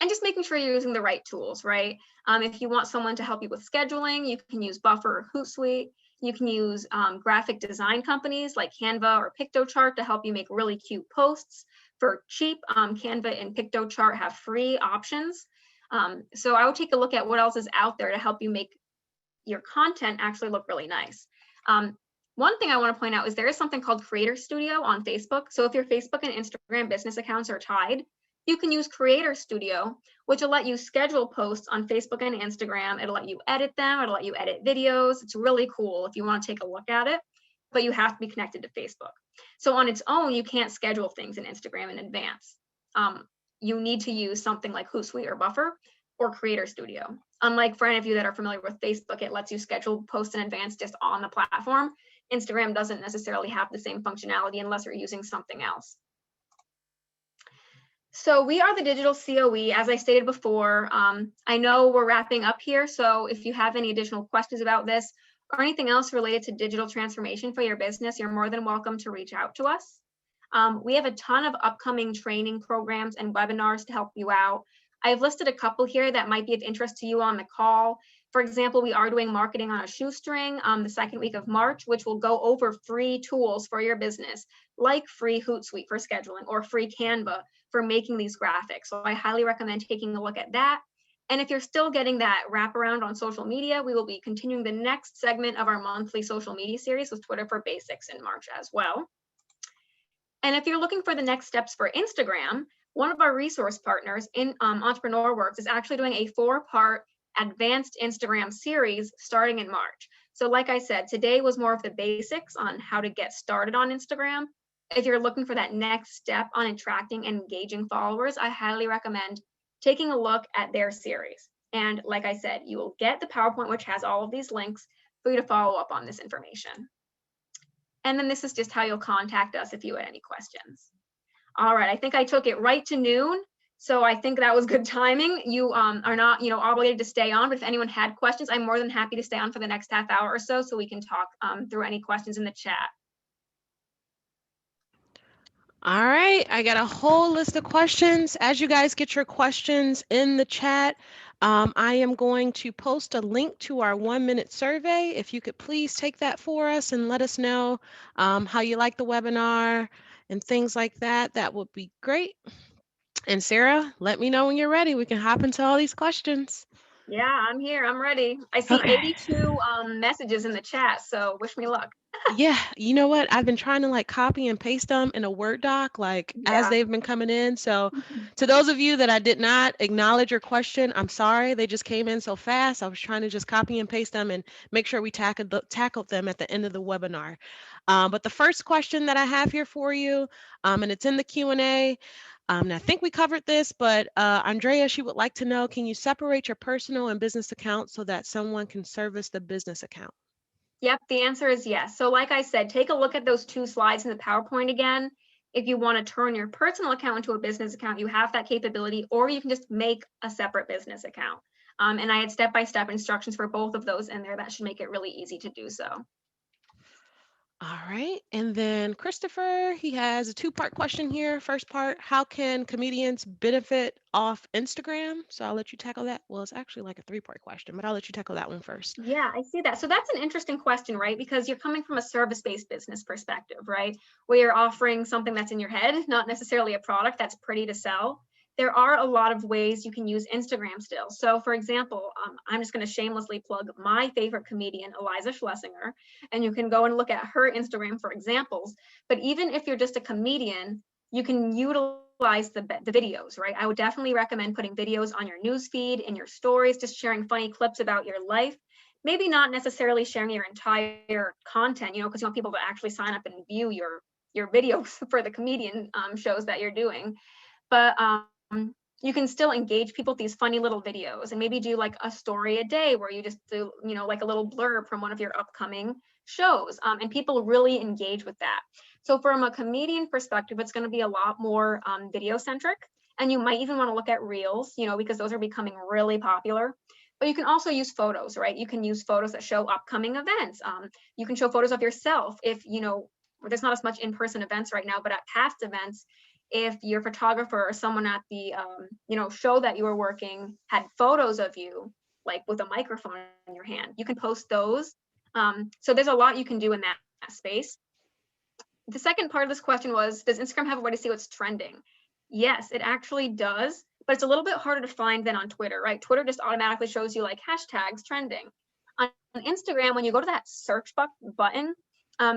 And just making sure you're using the right tools, right? If you want someone to help you with scheduling, you can use Buffer or Hootsuite. You can use graphic design companies like Canva or Piktochart to help you make really cute posts for cheap. Canva and Piktochart have free options. So I would take a look at what else is out there to help you make your content actually look really nice. One thing I want to point out is there is something called Creator Studio on Facebook. So if your Facebook and Instagram business accounts are tied, you can use Creator Studio, which will let you schedule posts on Facebook and Instagram. It'll let you edit them. It'll let you edit videos. It's really cool if you want to take a look at it, but you have to be connected to Facebook. So on its own, you can't schedule things in Instagram in advance. You need to use something like Hootsuite or Buffer or Creator Studio. Unlike for any of you that are familiar with Facebook, it lets you schedule posts in advance just on the platform. Instagram doesn't necessarily have the same functionality unless you're using something else. So we are the digital COE, as I stated before. I know we're wrapping up here, so if you have any additional questions about this or anything else related to digital transformation for your business, you're more than welcome to reach out to us. We have a ton of upcoming training programs and webinars to help you out. I've listed a couple here that might be of interest to you on the call. For example, we are doing marketing on a shoestring the second week of March, which will go over free tools for your business, like free Hootsuite for scheduling or free Canva for making these graphics. So I highly recommend taking a look at that. And if you're still getting that wraparound on social media, we will be continuing the next segment of our monthly social media series with Twitter for Basics in March as well. And if you're looking for the next steps for Instagram, one of our resource partners in Entrepreneur Works is actually doing a 4-part advanced Instagram series starting in March. So like I said, today was more of the basics on how to get started on Instagram. If you're looking for that next step on attracting and engaging followers, I highly recommend taking a look at their series. And like I said, you will get the PowerPoint, which has all of these links for you to follow up on this information. And then this is just how you'll contact us if you had any questions. All right, I think I took it right to noon. So I think that was good timing. You are not, obligated to stay on, but if anyone had questions, I'm more than happy to stay on for the next half hour or so we can talk through any questions in the chat. All right, I got a whole list of questions. As you guys get your questions in the chat, I am going to post a link to our 1-minute survey. If you could please take that for us and let us know how you like the webinar and things like that, that would be great. And Sarah, let me know when you're ready. We can hop into all these questions. Yeah, I'm here. I'm ready. I see Okay. 82 messages in the chat, so wish me luck. Yeah, you know what? I've been trying to like copy and paste them in a Word doc, like as Yeah. they've been coming in. So, to those of you that I did not acknowledge your question, I'm sorry. They just came in so fast. I was trying to just copy and paste them and make sure we tackled them at the end of the webinar. But the first question that I have here for you, and it's in the Q&A. And I think we covered this, but Andrea, she would like to know, can you separate your personal and business account so that someone can service the business account? Yep, the answer is yes. So like I said, take a look at those 2 slides in the PowerPoint again. If you want to turn your personal account into a business account, you have that capability, or you can just make a separate business account. And I had step-by-step instructions for both of those in there. That should make it really easy to do so. All right. And then Christopher, he has a 2-part question here. First part, how can comedians benefit off Instagram? So I'll let you tackle that. Well, it's actually like a 3-part question, but I'll let you tackle that one first. Yeah, I see that. So that's an interesting question, right? Because you're coming from a service-based business perspective, right? Where you're offering something that's in your head, not necessarily a product that's pretty to sell. There are a lot of ways you can use Instagram still. So for example, I'm just going to shamelessly plug my favorite comedian, Eliza Schlesinger, and you can go and look at her Instagram for examples. But even if you're just a comedian, you can utilize the videos, right? I would definitely recommend putting videos on your news feed, in your stories, just sharing funny clips about your life. Maybe not necessarily sharing your entire content, because you want people to actually sign up and view your videos for the comedian shows that you're doing. But you can still engage people with these funny little videos and maybe do like a story a day where you just do, like a little blurb from one of your upcoming shows. And people really engage with that. So from a comedian perspective, it's going to be a lot more video centric. And you might even want to look at reels, because those are becoming really popular. But you can also use photos, right? You can use photos that show upcoming events. You can show photos of yourself if, there's not as much in-person events right now, but at past events, if your photographer or someone at the show that you were working had photos of you, like with a microphone in your hand, you can post those. So there's a lot you can do in that space. The second part of this question was, does Instagram have a way to see what's trending? Yes, it actually does, but it's a little bit harder to find than on Twitter, right? Twitter just automatically shows you like hashtags trending. On Instagram, when you go to that search button,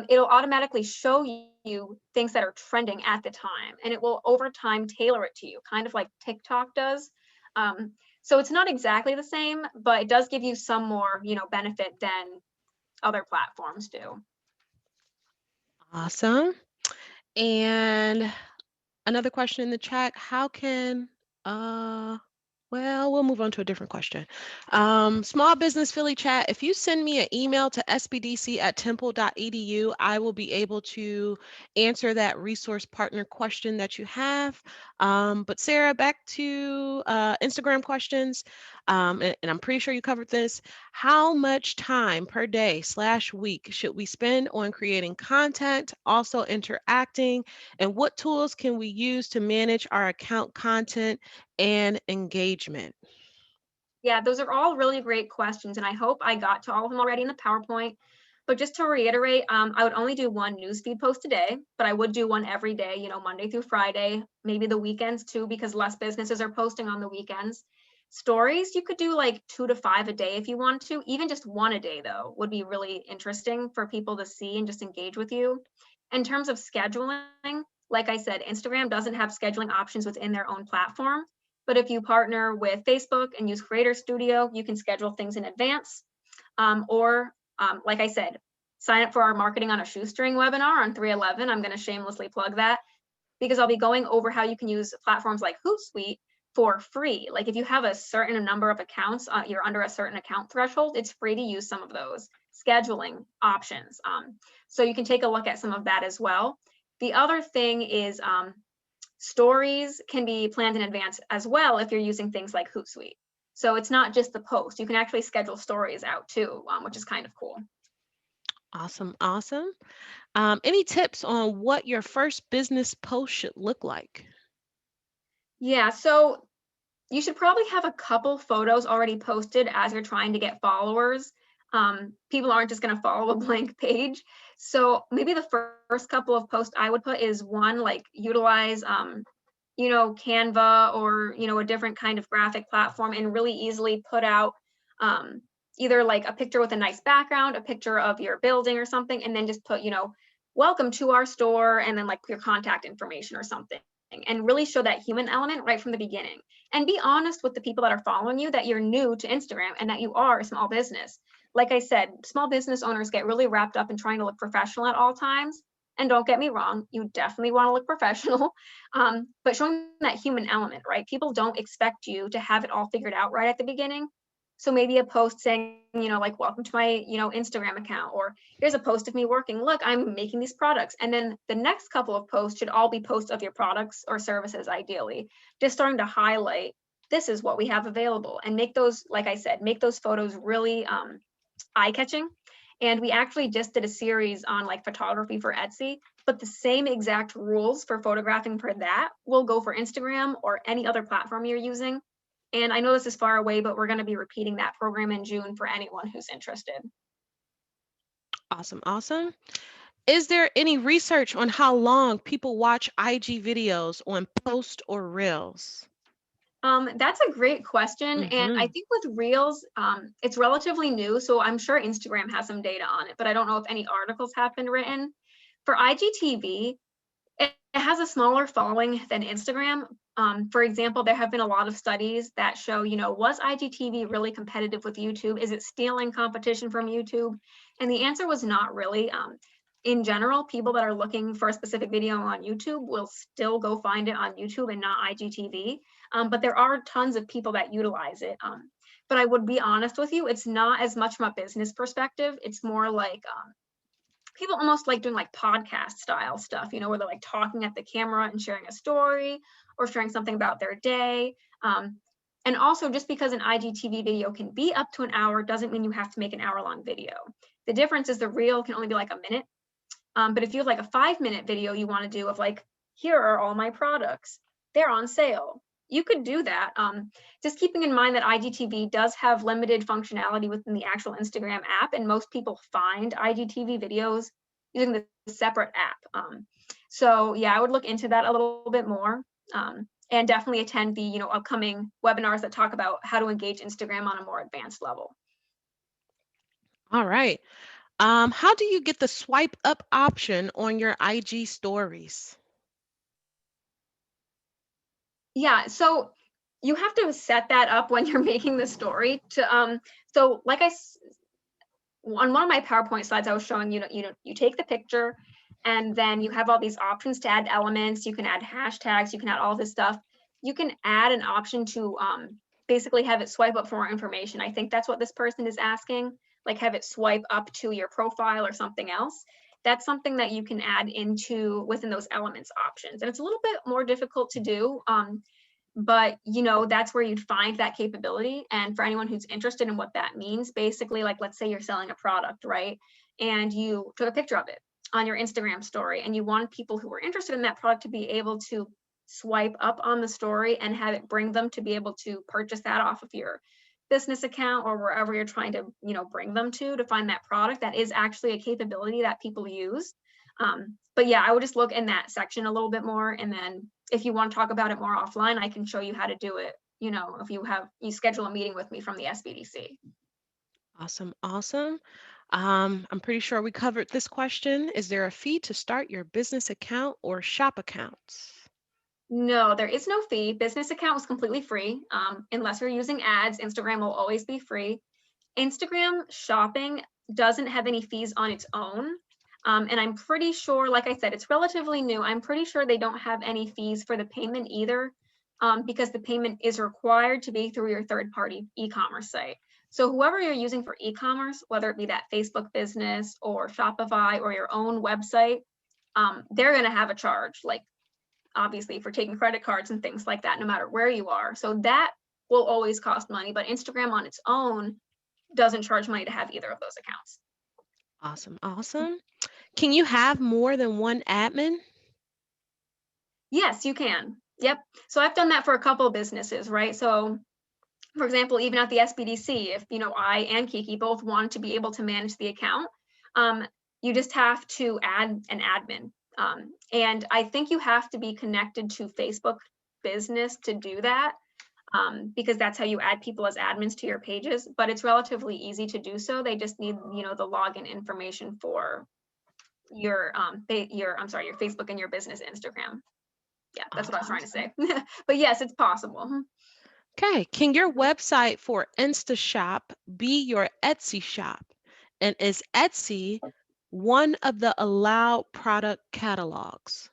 it'll automatically show you things that are trending at the time, and it will over time tailor it to you, kind of like TikTok does. So it's not exactly the same, but it does give you some more, benefit than other platforms do. Awesome. And another question in the chat, how can, well, we'll move on to a different question. Small Business Philly chat, if you send me an email to sbdc@temple.edu, I will be able to answer that resource partner question that you have. But Sarah, back to Instagram questions. and I'm pretty sure you covered this. How much time per day slash week should we spend on creating content, also interacting, and what tools can we use to manage our account content and engagement? Yeah, those are all really great questions, and I hope I got to all of them already in the PowerPoint. But just to reiterate, I would only do one newsfeed post a day, but I would do one every day, Monday through Friday, maybe the weekends too, because less businesses are posting on the weekends. Stories, you could do like 2 to 5 a day if you want to. Even just one a day, though, would be really interesting for people to see and just engage with you. In terms of scheduling, like I said, Instagram doesn't have scheduling options within their own platform. But if you partner with Facebook and use Creator Studio, you can schedule things in advance. Or, like I said, sign up for our Marketing on a Shoestring webinar on 3/11. I'm going to shamelessly plug that because I'll be going over how you can use platforms like Hootsuite for free. Like if you have a certain number of accounts, you're under a certain account threshold, it's free to use some of those scheduling options. So you can take a look at some of that as well. The other thing is stories can be planned in advance as well if you're using things like Hootsuite. So it's not just the post. You can actually schedule stories out too, which is kind of cool. Awesome, awesome. Any tips on what your first business post should look like? Yeah, so you should probably have a couple photos already posted as you're trying to get followers. People aren't just going to follow a blank page. So maybe the first couple of posts I would put is one, like utilize, Canva or, a different kind of graphic platform and really easily put out um, either like a picture with a nice background, a picture of your building or something, and then just put, welcome to our store, and then like your contact information or something, and really show that human element right from the beginning. And be honest with the people that are following you that you're new to Instagram and that you are a small business. Like I said, small business owners get really wrapped up in trying to look professional at all times. And don't get me wrong, you definitely want to look professional, but showing that human element, right? People don't expect you to have it all figured out right at the beginning. So maybe a post saying, like, welcome to my, Instagram account, or here's a post of me working. Look, I'm making these products. And then the next couple of posts should all be posts of your products or services, ideally, just starting to highlight this is what we have available and make those, like I said, make those photos really eye-catching. And we actually just did a series on like photography for Etsy, but the same exact rules for photographing for that will go for Instagram or any other platform you're using. And I know this is far away, but we're going to be repeating that program in June for anyone who's interested. Awesome, awesome. Is there any research on how long people watch IG videos on post or reels? That's a great question. And I Hmm. think with Reels, it's relatively new. So I'm sure Instagram has some data on it, but I don't know if any articles have been written. For IGTV, it has a smaller following than Instagram. For example, there have been a lot of studies that show, was IGTV really competitive with YouTube? Is it stealing competition from YouTube? And the answer was not really. In general, people that are looking for a specific video on YouTube will still go find it on YouTube and not IGTV. But there are tons of people that utilize it. But I would be honest with you, it's not as much from a business perspective. It's more like people almost like doing like podcast style stuff, where they're like talking at the camera and sharing a story or sharing something about their day. And also, just because an IGTV video can be up to an hour doesn't mean you have to make an hour-long video. The difference is the reel can only be like a minute. But if you have like a 5-minute video you want to do of like, here are all my products, they're on sale, you could do that. Just keeping in mind that IGTV does have limited functionality within the actual Instagram app, and most people find IGTV videos using the separate app. So yeah, I would look into that a little bit more, and definitely attend the upcoming webinars that talk about how to engage Instagram on a more advanced level. All right. How do you get the swipe up option on your IG stories? Yeah, so you have to set that up when you're making the story to so like on one of my PowerPoint slides I was showing you take the picture and then you have all these options to add elements, you can add hashtags, you can add all this stuff. You can add an option to basically have it swipe up for more information. I think that's what this person is asking, like have it swipe up to your profile or something else. That's something that you can add into within those elements options. And it's a little bit more difficult to do. But that's where you'd find that capability. And for anyone who's interested in what that means, basically, like, let's say you're selling a product, right? And you took a picture of it on your Instagram story, and you wanted people who were interested in that product to be able to swipe up on the story and have it bring them to be able to purchase that off of your business account or wherever you're trying to bring them to find that product. That is actually a capability that people use. But yeah, I would just look in that section a little bit more, and then if you want to talk about it more offline, I can show you how to do it, if you schedule a meeting with me from the SBDC. Awesome, awesome. I'm pretty sure we covered this question. Is there a fee to start your business account or shop accounts? No, there is no fee. Business account is completely free. Unless you're using ads, Instagram will always be free. Instagram shopping doesn't have any fees on its own. And I'm pretty sure, like I said, it's relatively new. I'm pretty sure they don't have any fees for the payment either, because the payment is required to be through your third-party e-commerce site. So whoever you're using for e-commerce, whether it be that Facebook business or Shopify or your own website, they're going to have a charge, like obviously for taking credit cards and things like that, no matter where you are. So that will always cost money, but Instagram on its own doesn't charge money to have either of those accounts. Awesome, awesome. Can you have more than one admin? Yes, you can. Yep. So I've done that for a couple of businesses, right? So for example, even at the SBDC, if I and Kiki both want to be able to manage the account, you just have to add an admin. And I think you have to be connected to Facebook business to do that, because that's how you add people as admins to your pages. But it's relatively easy to do so. They just need the login information for your your Facebook and your business Instagram. Yeah, that's what I was trying to say. But yes, it's possible. Okay. Can your website for InstaShop be your Etsy shop? And is Etsy one of the allowed product catalogs?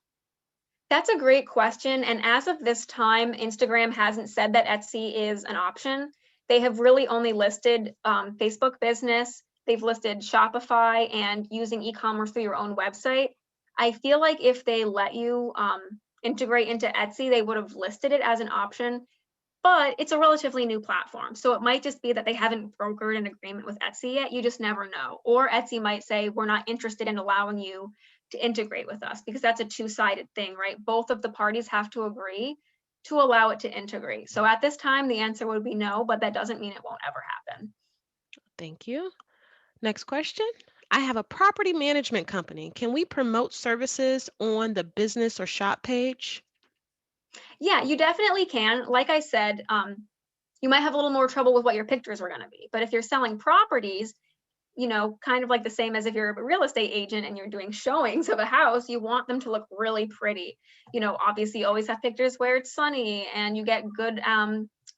That's a great question. And as of this time, Instagram hasn't said that Etsy is an option. They have really only listed Facebook business. They've listed Shopify and using e-commerce through your own website. I feel like if they let you integrate into Etsy, they would have listed it as an option, but it's a relatively new platform. So it might just be that they haven't brokered an agreement with Etsy yet. You just never know. Or Etsy might say, we're not interested in allowing you to integrate with us, because that's a two-sided thing, right? Both of the parties have to agree to allow it to integrate. So at this time, the answer would be no, but that doesn't mean it won't ever happen. Thank you. Next question. I have a property management company. Can we promote services on the business or shop page? Yeah, you definitely can. Like I said, you might have a little more trouble with what your pictures are going to be. But if you're selling properties, kind of like the same as if you're a real estate agent and you're doing showings of a house, you want them to look really pretty. Obviously you always have pictures where it's sunny and you get good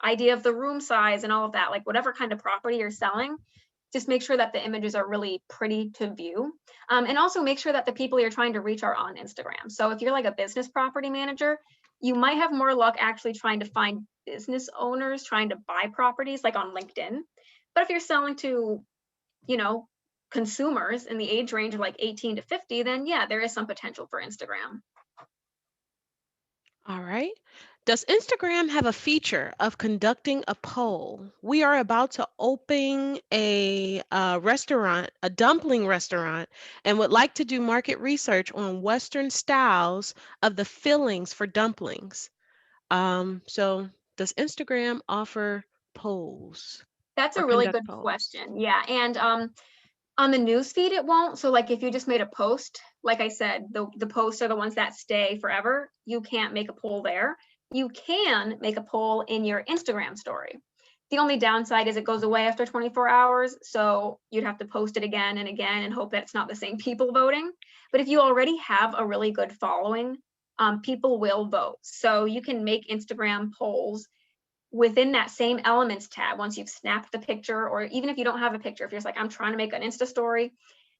idea of the room size and all of that. Like whatever kind of property you're selling, just make sure that the images are really pretty to view. And also make sure that the people you're trying to reach are on Instagram. So if you're like a business property manager, you might have more luck actually trying to find business owners trying to buy properties like on LinkedIn. But if you're selling to consumers in the age range of like 18 to 50, then yeah, there is some potential for Instagram. All right. Does Instagram have a feature of conducting a poll? We are about to open a restaurant, a dumpling restaurant, and would like to do market research on Western styles of the fillings for dumplings. So does Instagram offer polls That's or a really conduct good polls? question. Yeah. And on the news feed, it won't. So like if you just made a post, like I said, the posts are the ones that stay forever. You can't make a poll there. You can make a poll in your Instagram story. The only downside is it goes away after 24 hours. So you'd have to post it again and again and hope that it's not the same people voting. But if you already have a really good following, people will vote. So you can make Instagram polls within that same elements tab. Once you've snapped the picture, or even if you don't have a picture, if you're just like, I'm trying to make an Insta story,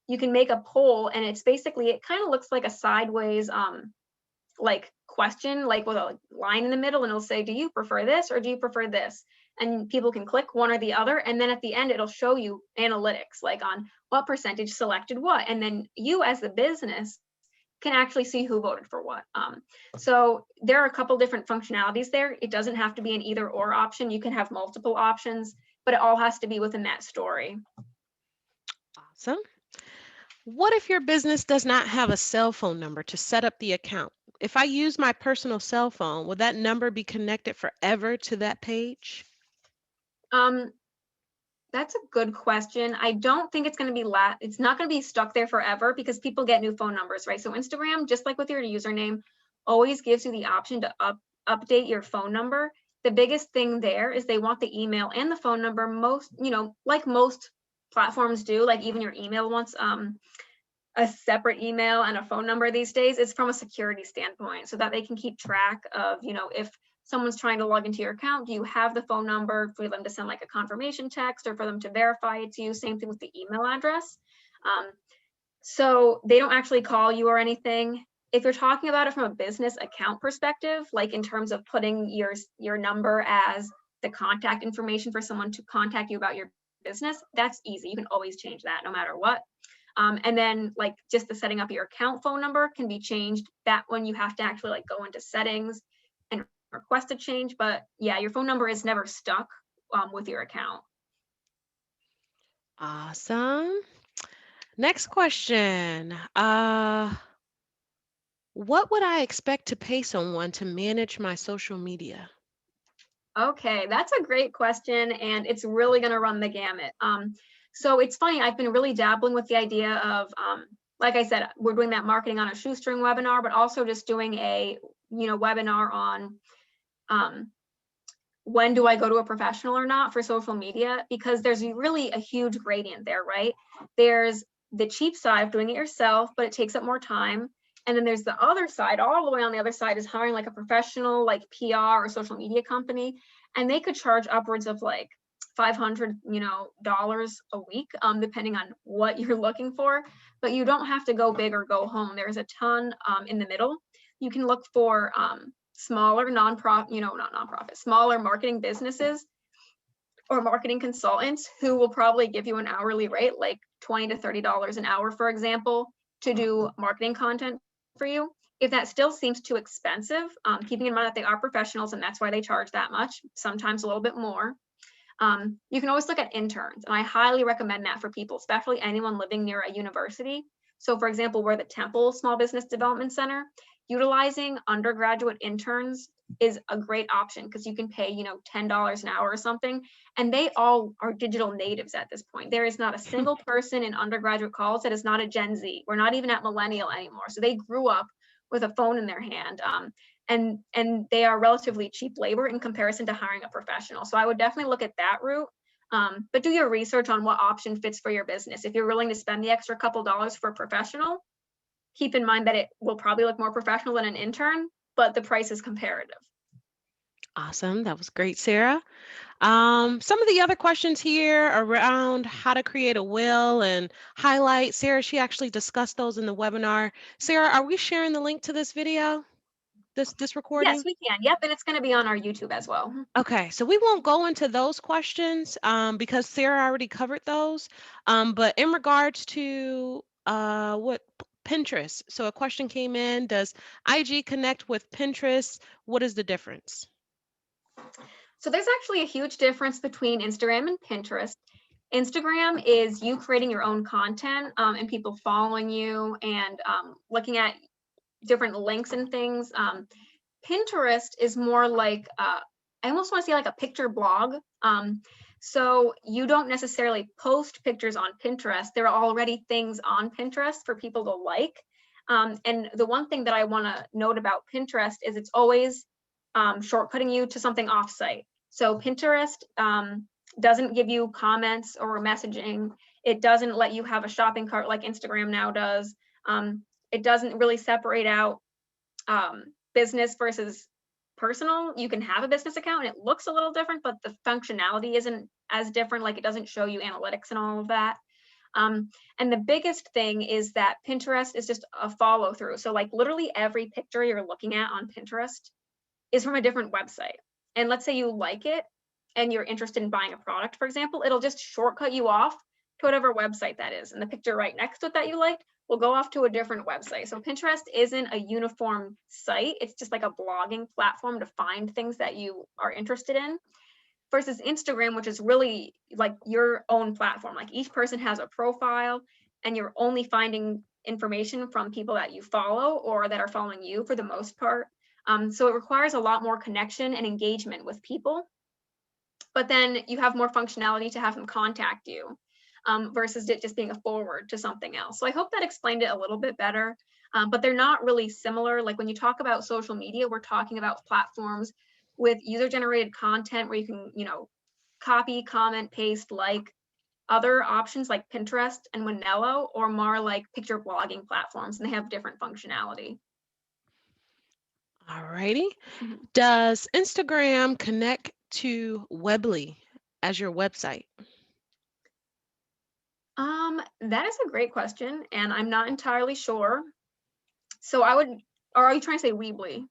you can make a poll, and it's basically, it kind of looks like a sideways like question, like with a line in the middle, and it'll say, do you prefer this or do you prefer this? And people can click one or the other, and then at the end it'll show you analytics, like on what percentage selected what. And then you as the business can actually see who voted for what. So there are a couple different functionalities there. It doesn't have to be an either or option. You can have multiple options, but it all has to be within that story. Awesome. What if your business does not have a cell phone number to set up the account? If I use my personal cell phone, will that number be connected forever to that page? Um, that's a good question. I don't think it's going to be it's not going to be stuck there forever because people get new phone numbers, right? So Instagram, just like with your username, always gives you the option to update your phone number. The biggest thing there is they want the email and the phone number, most, like most platforms do, like even your email wants a separate email and a phone number these days. It's from a security standpoint so that they can keep track of, if someone's trying to log into your account, do you have the phone number for them to send like a confirmation text or for them to verify it's you? Same thing with the email address. So they don't actually call you or anything. If you're talking about it from a business account perspective, like in terms of putting your number as the contact information for someone to contact you about your business, that's easy. You can always change that no matter what. And then like just the setting up your account phone number can be changed. That one you have to actually like go into settings and request a change. But yeah, your phone number is never stuck with your account. Awesome. Next question. What would I expect to pay someone to manage my social media? Okay, that's a great question, and it's really going to run the gamut. So it's funny, I've been really dabbling with the idea of, like I said, we're doing that marketing on a shoestring webinar, but also just doing a, webinar on when do I go to a professional or not for social media, because there's really a huge gradient there, right? There's the cheap side of doing it yourself, but it takes up more time. And then there's the other side, all the way on the other side is hiring like a professional, like PR or social media company. And they could charge upwards of like $500, dollars a week, depending on what you're looking for. But you don't have to go big or go home. There's a ton in the middle. You can look for smaller nonprofit, not nonprofit, smaller marketing businesses or marketing consultants who will probably give you an hourly rate, like $20 to $30 an hour, for example, to do marketing content for you. If that still seems too expensive, keeping in mind that they are professionals and that's why they charge that much, sometimes a little bit more. You can always look at interns, and I highly recommend that for people, especially anyone living near a university. So for example, we're the Temple Small Business Development Center. Utilizing undergraduate interns is a great option because you can pay, $10 an hour or something. And they all are digital natives at this point. There is not a single person in undergraduate college that is not a Gen Z. We're not even at millennial anymore. So they grew up with a phone in their hand. And they are relatively cheap labor in comparison to hiring a professional. So I would definitely look at that route. But do your research on what option fits for your business. If you're willing to spend the extra couple dollars for a professional, keep in mind that it will probably look more professional than an intern, but the price is comparative. Awesome. That was great, Sarah. Some of the other questions here around how to create a will and highlight. Sarah, she actually discussed those in the webinar. Sarah, are we sharing the link to this video, this recording? Yes, we can. Yep, and it's going to be on our YouTube as well. Okay, so we won't go into those questions because Sarah already covered those. But in regards to Pinterest, so a question came in, does IG connect with Pinterest? What is the difference? So there's actually a huge difference between Instagram and Pinterest. Instagram is you creating your own content and people following you and looking at different links and things. Pinterest is more like, I almost want to say like a picture blog. So you don't necessarily post pictures on Pinterest. There are already things on Pinterest for people to like. And the one thing that I want to note about Pinterest is it's always shortcutting you to something offsite. So Pinterest doesn't give you comments or messaging. It doesn't let you have a shopping cart like Instagram now does. It doesn't really separate out business versus personal. You can have a business account and it looks a little different, but the functionality isn't as different. Like it doesn't show you analytics and all of that. And the biggest thing is that Pinterest is just a follow through. So like literally every picture you're looking at on Pinterest is from a different website. And let's say you like it and you're interested in buying a product, for example, it'll just shortcut you off to whatever website that is. And the picture right next to it that you liked will go off to a different website. So Pinterest isn't a uniform site. It's just like a blogging platform to find things that you are interested in, versus Instagram, which is really like your own platform. Like each person has a profile and you're only finding information from people that you follow or that are following you for the most part. So it requires a lot more connection and engagement with people, but then you have more functionality to have them contact you, versus it just being a forward to something else. So I hope that explained it a little bit better, but they're not really similar. Like when you talk about social media, we're talking about platforms with user-generated content where you can, copy, comment, paste, like. Other options like Pinterest and Mailloux or more like picture blogging platforms, and they have different functionality. Alrighty. Mhm. Does Instagram connect to Weebly as your website? That is a great question, and I'm not entirely sure. So I would, or are you trying to say Weebly?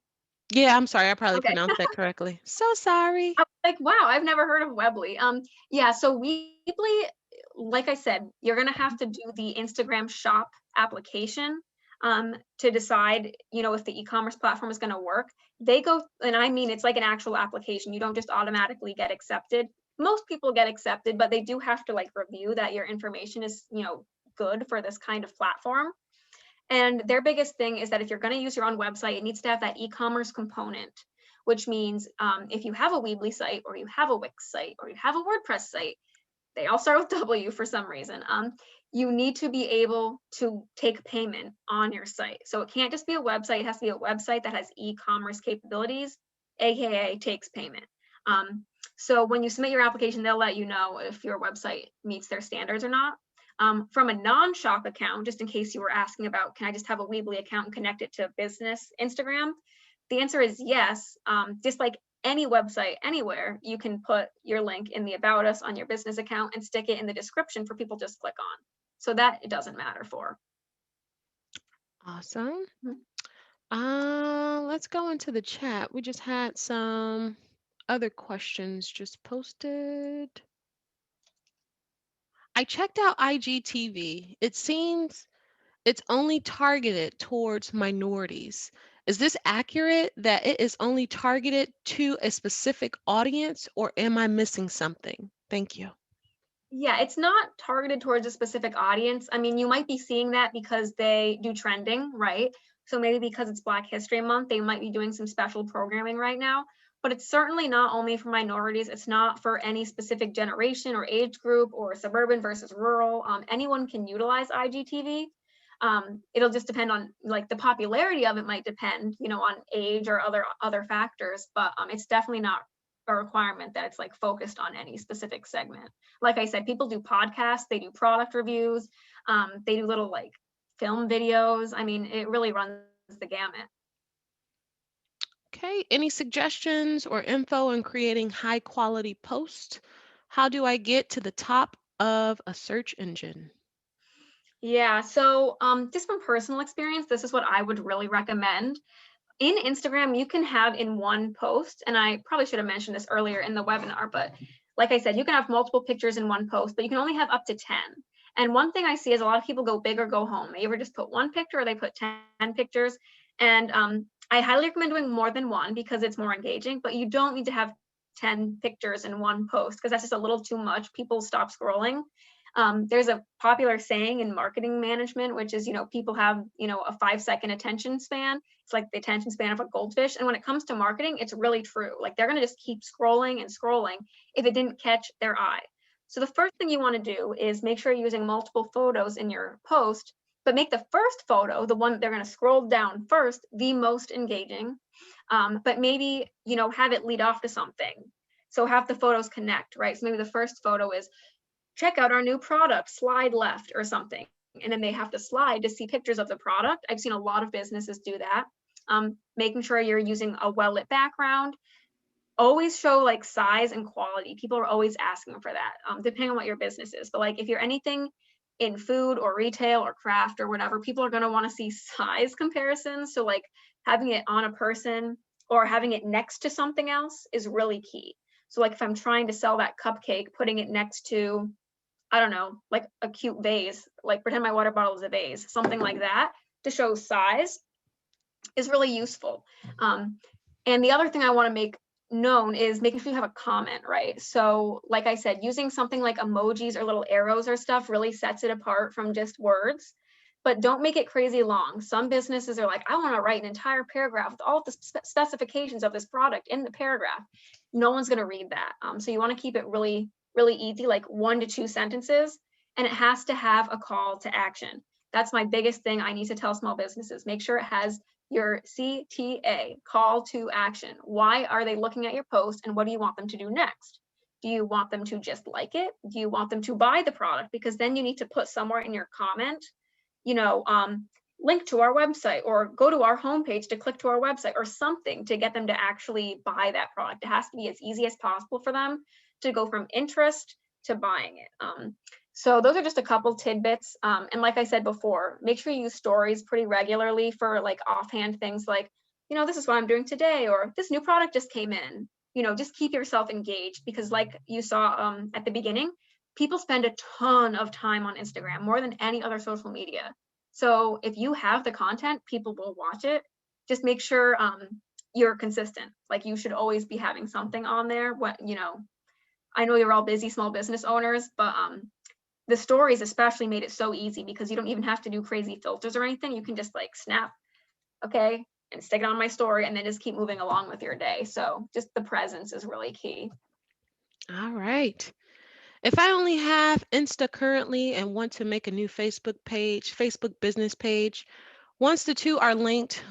Yeah, I'm sorry. I probably Okay. pronounced that correctly. So sorry. I was like, wow, I've never heard of Weebly. Yeah, so Weebly, like I said, you're gonna have to do the Instagram shop application to decide, if the e-commerce platform is gonna work. They go, and I mean, it's like an actual application. You don't just automatically get accepted. Most people get accepted, but they do have to like review that your information is, good for this kind of platform. And their biggest thing is that if you're going to use your own website, it needs to have that e-commerce component, which means if you have a Weebly site or you have a Wix site or you have a WordPress site, they all start with W for some reason. You need to be able to take payment on your site. So it can't just be a website. It has to be a website that has e-commerce capabilities, AKA takes payment. So when you submit your application, they'll let you know if your website meets their standards or not. From a non-shop account, just in case you were asking about, can I just have a Weebly account and connect it to business Instagram? The answer is yes. Just like any website anywhere, you can put your link in the About Us on your business account and stick it in the description for people to just click on. So that it doesn't matter for. Awesome. Mhm. Let's go into the chat. We just had some other questions just posted. I checked out IGTV. It seems it's only targeted towards minorities. Is this accurate that it is only targeted to a specific audience, or am I missing something? Thank you. Yeah, it's not targeted towards a specific audience. I mean, you might be seeing that because they do trending, right? So maybe because it's Black History Month, they might be doing some special programming right now. But it's certainly not only for minorities. It's not for any specific generation or age group or suburban versus rural. Anyone can utilize IGTV. It'll just depend on like the popularity of it might depend, on age or other factors. But it's definitely not a requirement that it's like focused on any specific segment. Like I said, people do podcasts, they do product reviews, they do little like film videos. I mean, it really runs the gamut. Okay, any suggestions or info on creating high quality posts? How do I get to the top of a search engine? Yeah, so just from personal experience, this is what I would really recommend. In Instagram, you can have in one post, and I probably should have mentioned this earlier in the webinar, but like I said, you can have multiple pictures in one post, but you can only have up to 10. And one thing I see is a lot of people go big or go home. They either just put one picture or they put 10 pictures. And I highly recommend doing more than one because it's more engaging, but you don't need to have 10 pictures in one post because that's just a little too much. People stop scrolling. There's a popular saying in marketing management, which is, people have, a 5-second attention span. It's like the attention span of a goldfish. And when it comes to marketing, it's really true. Like they're going to just keep scrolling and scrolling if it didn't catch their eye. So the first thing you want to do is make sure you're using multiple photos in your post, but make the first photo, the one they're going to scroll down first, the most engaging. But maybe, have it lead off to something. So have the photos connect, right? So maybe the first photo is check out our new product, slide left or something. And then they have to slide to see pictures of the product. I've seen a lot of businesses do that. Making sure you're using a well-lit background. Always show like size and quality. People are always asking for that, depending on what your business is. But like if you're anything in food or retail or craft or whatever, people are going to want to see size comparisons. So like having it on a person or having it next to something else is really key. So like if I'm trying to sell that cupcake, putting it next to I don't know, like a cute vase, like pretend my water bottle is a vase, something like that to show size is really useful. Um, and the other thing I want to make known is making sure you have a comment, right? So, like I said, using something like emojis or little arrows or stuff really sets it apart from just words. But don't make it crazy long. Some businesses are like, I want to write an entire paragraph with all the specifications of this product in the paragraph. No one's going to read that. So you want to keep it really, really easy, like 1 to 2 sentences, and it has to have a call to action. That's my biggest thing I need to tell small businesses. Make sure it has your CTA, call to action. Why are they looking at your post and what do you want them to do next? Do you want them to just like it? Do you want them to buy the product? Because then you need to put somewhere in your comment, you know, link to our website or go to our homepage to click to our website or something to get them to actually buy that product. It has to be as easy as possible for them to go from interest to buying it. So those are just a couple tidbits. And like I said before, make sure you use stories pretty regularly for like offhand things like, this is what I'm doing today, or this new product just came in. Just keep yourself engaged because like you saw at the beginning, people spend a ton of time on Instagram, more than any other social media. So if you have the content, people will watch it. Just make sure you're consistent. Like you should always be having something on there. I know you're all busy small business owners, but the stories especially made it so easy because you don't even have to do crazy filters or anything. You can just like snap, okay, and stick it on my story and then just keep moving along with your day. So just the presence is really key. All right. If I only have Insta currently and want to make a new Facebook business page, once the two are linked,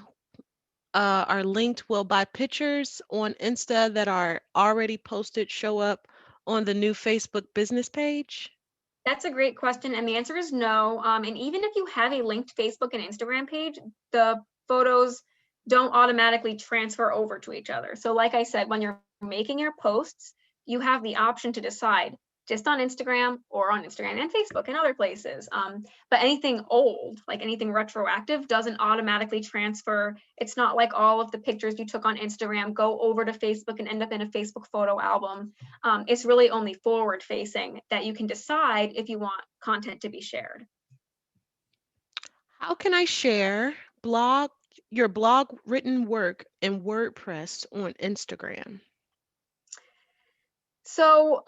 will my pictures on Insta that are already posted show up on the new Facebook business page? That's a great question. And the answer is no. And even if you have a linked Facebook and Instagram page, the photos don't automatically transfer over to each other. So like I said, when you're making your posts, you have the option to decide just on Instagram or on Instagram and Facebook and other places. But anything old, like anything retroactive, doesn't automatically transfer. It's not like all of the pictures you took on Instagram go over to Facebook and end up in a Facebook photo album. It's really only forward facing that you can decide if you want content to be shared. How can I share blog your blog written work in WordPress on Instagram? So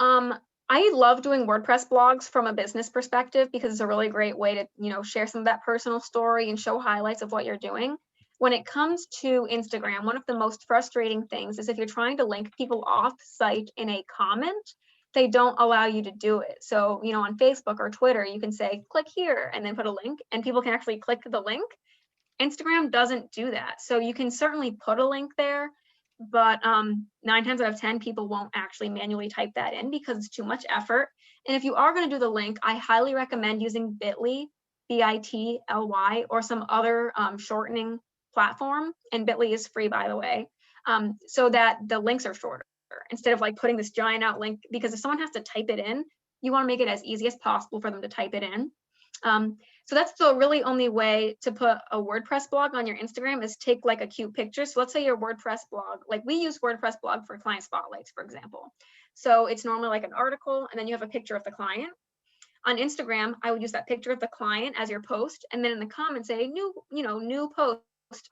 I love doing WordPress blogs from a business perspective because it's a really great way to, share some of that personal story and show highlights of what you're doing. When it comes to Instagram, one of the most frustrating things is if you're trying to link people off site in a comment, they don't allow you to do it. So, on Facebook or Twitter, you can say, click here and then put a link and people can actually click the link. Instagram doesn't do that. So you can certainly put a link there, but 9 times out of 10, people won't actually manually type that in because it's too much effort. And if you are going to do the link, I highly recommend using Bitly, Bitly, or some other shortening platform. And Bitly is free, by the way, so that the links are shorter instead of like putting this giant out link, because if someone has to type it in, you want to make it as easy as possible for them to type it in. So that's the really only way to put a WordPress blog on your Instagram is take like a cute picture. So let's say your WordPress blog, like we use WordPress blog for client spotlights, for example. So it's normally like an article and then you have a picture of the client. On Instagram, I would use that picture of the client as your post. And then in the comments say new post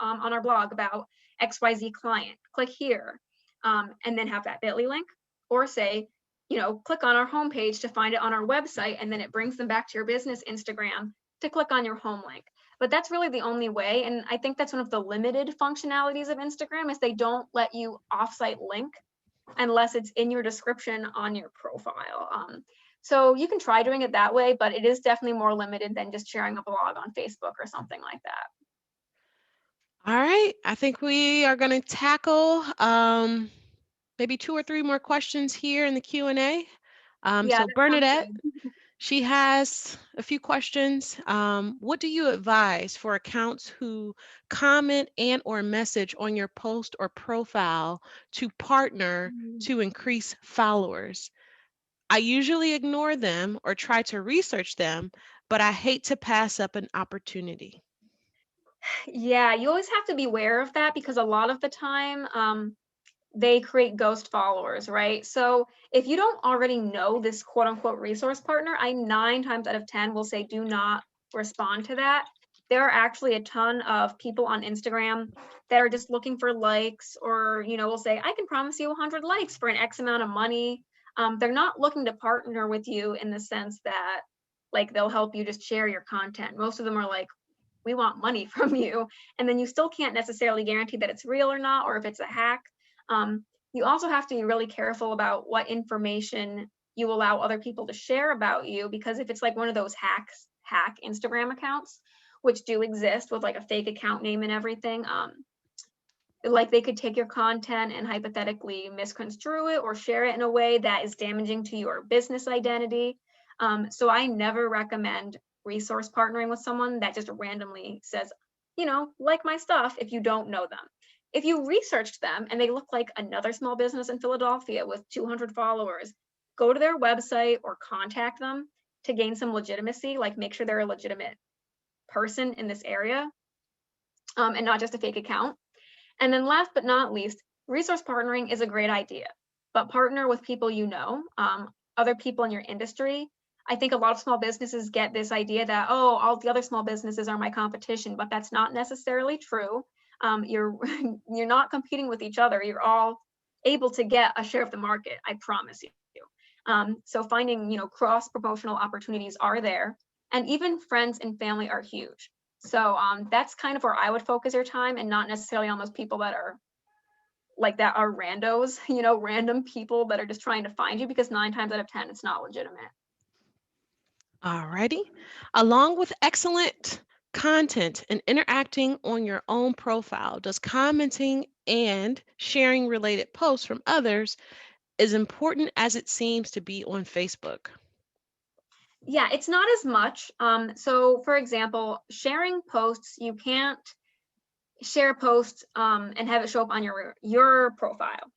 on our blog about XYZ client, click here. And then have that Bitly link or say, click on our homepage to find it on our website, and then it brings them back to your business Instagram to click on your home link. But that's really the only way. And I think that's one of the limited functionalities of Instagram is they don't let you offsite link unless it's in your description on your profile. So you can try doing it that way, but it is definitely more limited than just sharing a blog on Facebook or something like that. All right, I think we are going to tackle maybe 2 or 3 more questions here in the Q&A. Yeah, So that sounds Bernadette, good. she has a few questions. What do you advise for accounts who comment and or message on your post or profile to partner to increase followers? I usually ignore them or try to research them, but I hate to pass up an opportunity. Yeah, you always have to be aware of that because a lot of the time, they create ghost followers, right? So if you don't already know this quote unquote resource partner, I 9 times out of 10 will say do not respond to that. There are actually a ton of people on Instagram that are just looking for likes, or, will say, I can promise you 100 likes for an X amount of money. They're not looking to partner with you in the sense that like they'll help you just share your content. Most of them are like, we want money from you. And then you still can't necessarily guarantee that it's real or not, or if it's a hack. You also have to be really careful about what information you allow other people to share about you, because if it's like one of those hack Instagram accounts, which do exist with like a fake account name and everything, like they could take your content and hypothetically misconstrue it or share it in a way that is damaging to your business identity. So I never recommend resource partnering with someone that just randomly says, like my stuff, if you don't know them. If you researched them and they look like another small business in Philadelphia with 200 followers, go to their website or contact them to gain some legitimacy, like make sure they're a legitimate person in this area, and not just a fake account. And then last but not least, resource partnering is a great idea, but partner with people other people in your industry. I think a lot of small businesses get this idea that, oh, all the other small businesses are my competition, but that's not necessarily true. You're you're not competing with each other. You're all able to get a share of the market, I promise you. So finding, cross promotional opportunities are there, and even friends and family are huge. So that's kind of where I would focus your time, and not necessarily on those people that are randos, random people that are just trying to find you, because 9 times out of 10, it's not legitimate. Alrighty. Along with excellent content and interacting on your own profile, does commenting and sharing related posts from others as important as it seems to be on Facebook? Yeah, it's not as much. So for example, sharing posts, you can't share posts and have it show up on your profile,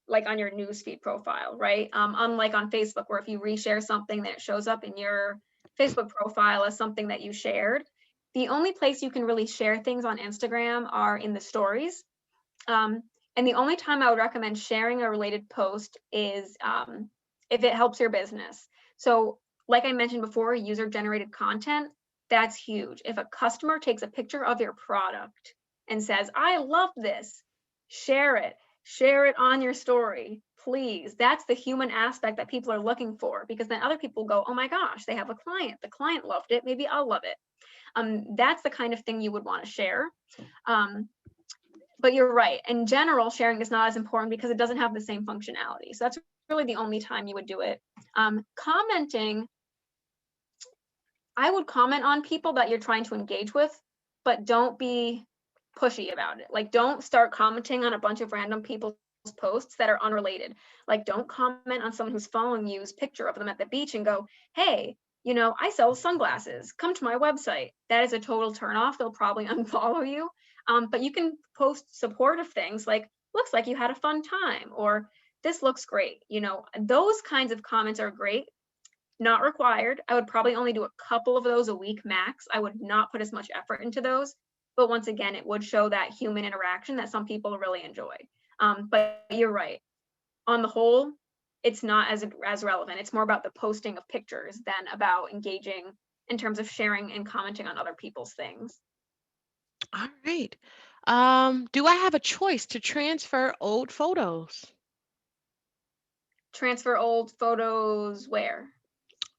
like on your newsfeed profile, right? Unlike on Facebook, where if you reshare something, that it shows up in your Facebook profile as something that you shared. The only place you can really share things on Instagram are in the stories. And the only time I would recommend sharing a related post is if it helps your business. So like I mentioned before, user-generated content, that's huge. If a customer takes a picture of your product and says, I love this, share it. Share it on your story, please. That's the human aspect that people are looking for, because then other people go, oh my gosh, they have a client. The client loved it. Maybe I'll love it. That's the kind of thing you would want to share. But you're right. In general, sharing is not as important because it doesn't have the same functionality. So that's really the only time you would do it. Commenting, I would comment on people that you're trying to engage with, but don't be pushy about it. Like, don't start commenting on a bunch of random people's posts that are unrelated. Like, don't comment on someone who's following you's picture of them at the beach and go, hey, I sell sunglasses. Come to my website. That is a total turnoff. They'll probably unfollow you. But you can post supportive things like, looks like you had a fun time, or this looks great. Those kinds of comments are great. Not required. I would probably only do a couple of those a week max. I would not put as much effort into those. But once again, it would show that human interaction that some people really enjoy. But you're right. On the whole, it's not as relevant. It's more about the posting of pictures than about engaging in terms of sharing and commenting on other people's things. All right. Do I have a choice to transfer old photos? Transfer old photos where?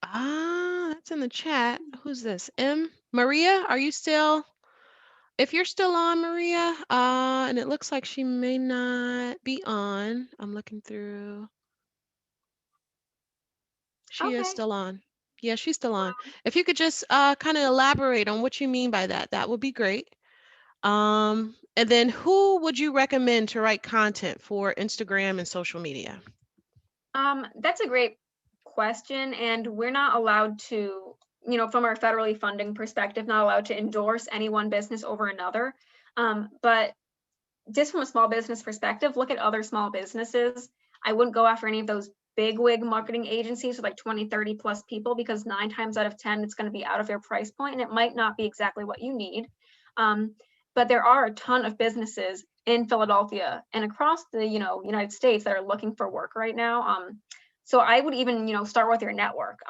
That's in the chat. Who's this? Maria, are you still? If you're still on, Maria, and it looks like she may not be on. I'm looking through. She is Okay. still on. Yeah, she's still on. If you could just kind of elaborate on what you mean by that, that would be great. And then who would you recommend to write content for Instagram and social media? That's a great question, and we're not allowed to, from our federally funding perspective, not allowed to endorse any one business over another. But just from a small business perspective, look at other small businesses. I wouldn't go after any of those big wig marketing agencies with like 20, 30 plus people, because 9 times out of 10, it's going to be out of your price point and it might not be exactly what you need. But there are a ton of businesses in Philadelphia and across the, United States that are looking for work right now. So I would even, start with your network.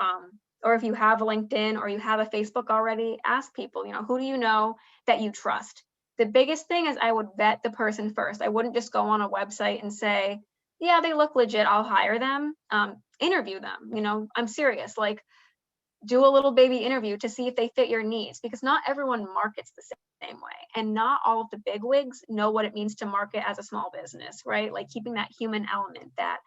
Or if you have a LinkedIn or you have a Facebook already, ask people, who do you know that you trust? The biggest thing is I would vet the person first. I wouldn't just go on a website and say, yeah, they look legit, I'll hire them. Interview them. I'm serious. Like, do a little baby interview to see if they fit your needs, because not everyone markets the same way, and not all of the big wigs know what it means to market as a small business, right? Like, keeping that human element, that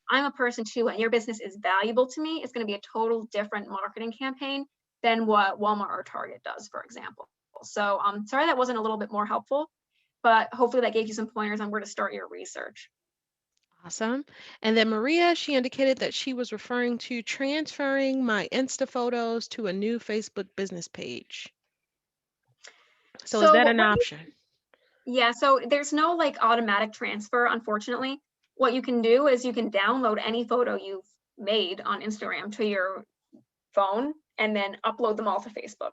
I'm a person too and your business is valuable to me, is going to be a total different marketing campaign than what Walmart or Target does, for example. So sorry that wasn't a little bit more helpful, but hopefully that gave you some pointers on where to start your research. Awesome. And then Maria, she indicated that she was referring to transferring my Insta photos to a new Facebook business page. So is So that what, an what you option? Yeah, so there's no like automatic transfer, unfortunately. What you can do is you can download any photo you've made on Instagram to your phone and then upload them all to Facebook.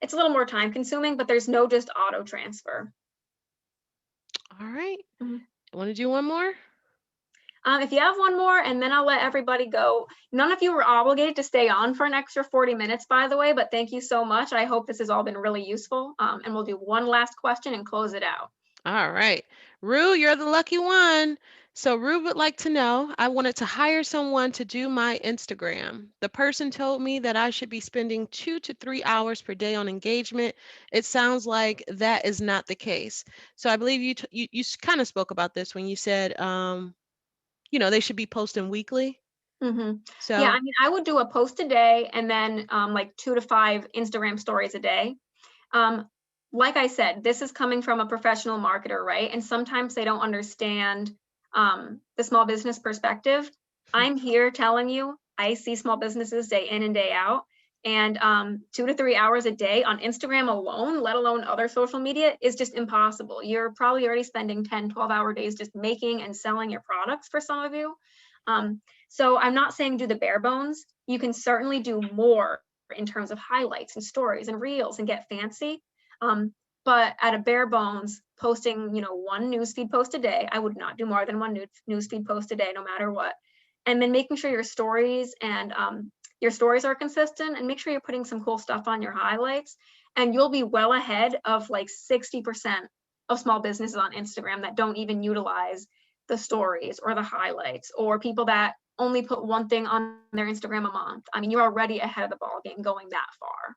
It's a little more time consuming, but there's no just auto transfer. All right. Mhm. Want to do one more? If you have one more, and then I'll let everybody go. None of you were obligated to stay on for an extra 40 minutes, by the way, but thank you so much. I hope this has all been really useful. And we'll do one last question and close it out. All right. Rue, you're the lucky one. So Rue would like to know, I wanted to hire someone to do my Instagram. The person told me that I should be spending 2 to 3 hours per day on engagement. It sounds like that is not the case. So I believe you kind of spoke about this when you said, they should be posting weekly. Mhm. Yeah, So, I mean, I would do a post a day and then, like 2 to 5 Instagram stories a day. Um, like I said, this is coming from a professional marketer, right? And sometimes they don't understand, the small business perspective. I'm here telling you, I see small businesses day in and day out, and, 2 to 3 hours a day on Instagram alone, let alone other social media, is just impossible. You're probably already spending 10, 12-hour days just making and selling your products for some of you. So I'm not saying do the bare bones. You can certainly do more in terms of highlights and stories and reels and get fancy. Um, but at a bare bones, posting, one newsfeed post a day, I would not do more than one newsfeed post a day, no matter what. And then making sure your stories and your stories are consistent, and make sure you're putting some cool stuff on your highlights. And you'll be well ahead of like 60% of small businesses on Instagram that don't even utilize the stories or the highlights, or people that only put one thing on their Instagram a month. I mean, you're already ahead of the ball game going that far.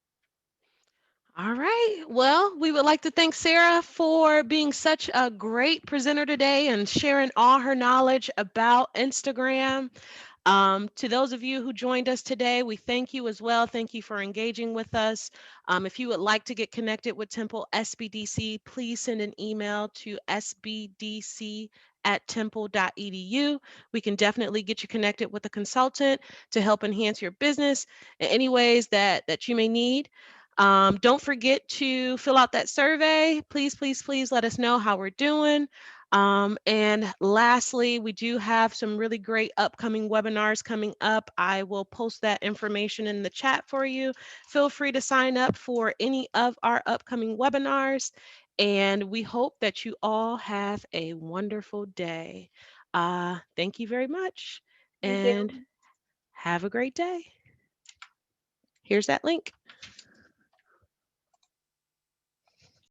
all right. Well, we would like to thank Sarah for being such a great presenter today and sharing all her knowledge about Instagram. To those of you who joined us today, we thank you as well. Thank you for engaging with us. If you would like to get connected with Temple SBDC, please send an email to sbdc@temple.edu. We can definitely get you connected with a consultant to help enhance your business in any ways that you may need. Don't forget to fill out that survey. Please, please, please let us know how we're doing. And lastly, we do have some really great upcoming webinars coming up. I will post that information in the chat for you. Feel free to sign up for any of our upcoming webinars. And we hope that you all have a wonderful day. Thank you very much Thank and you. have a great day. Here's that link.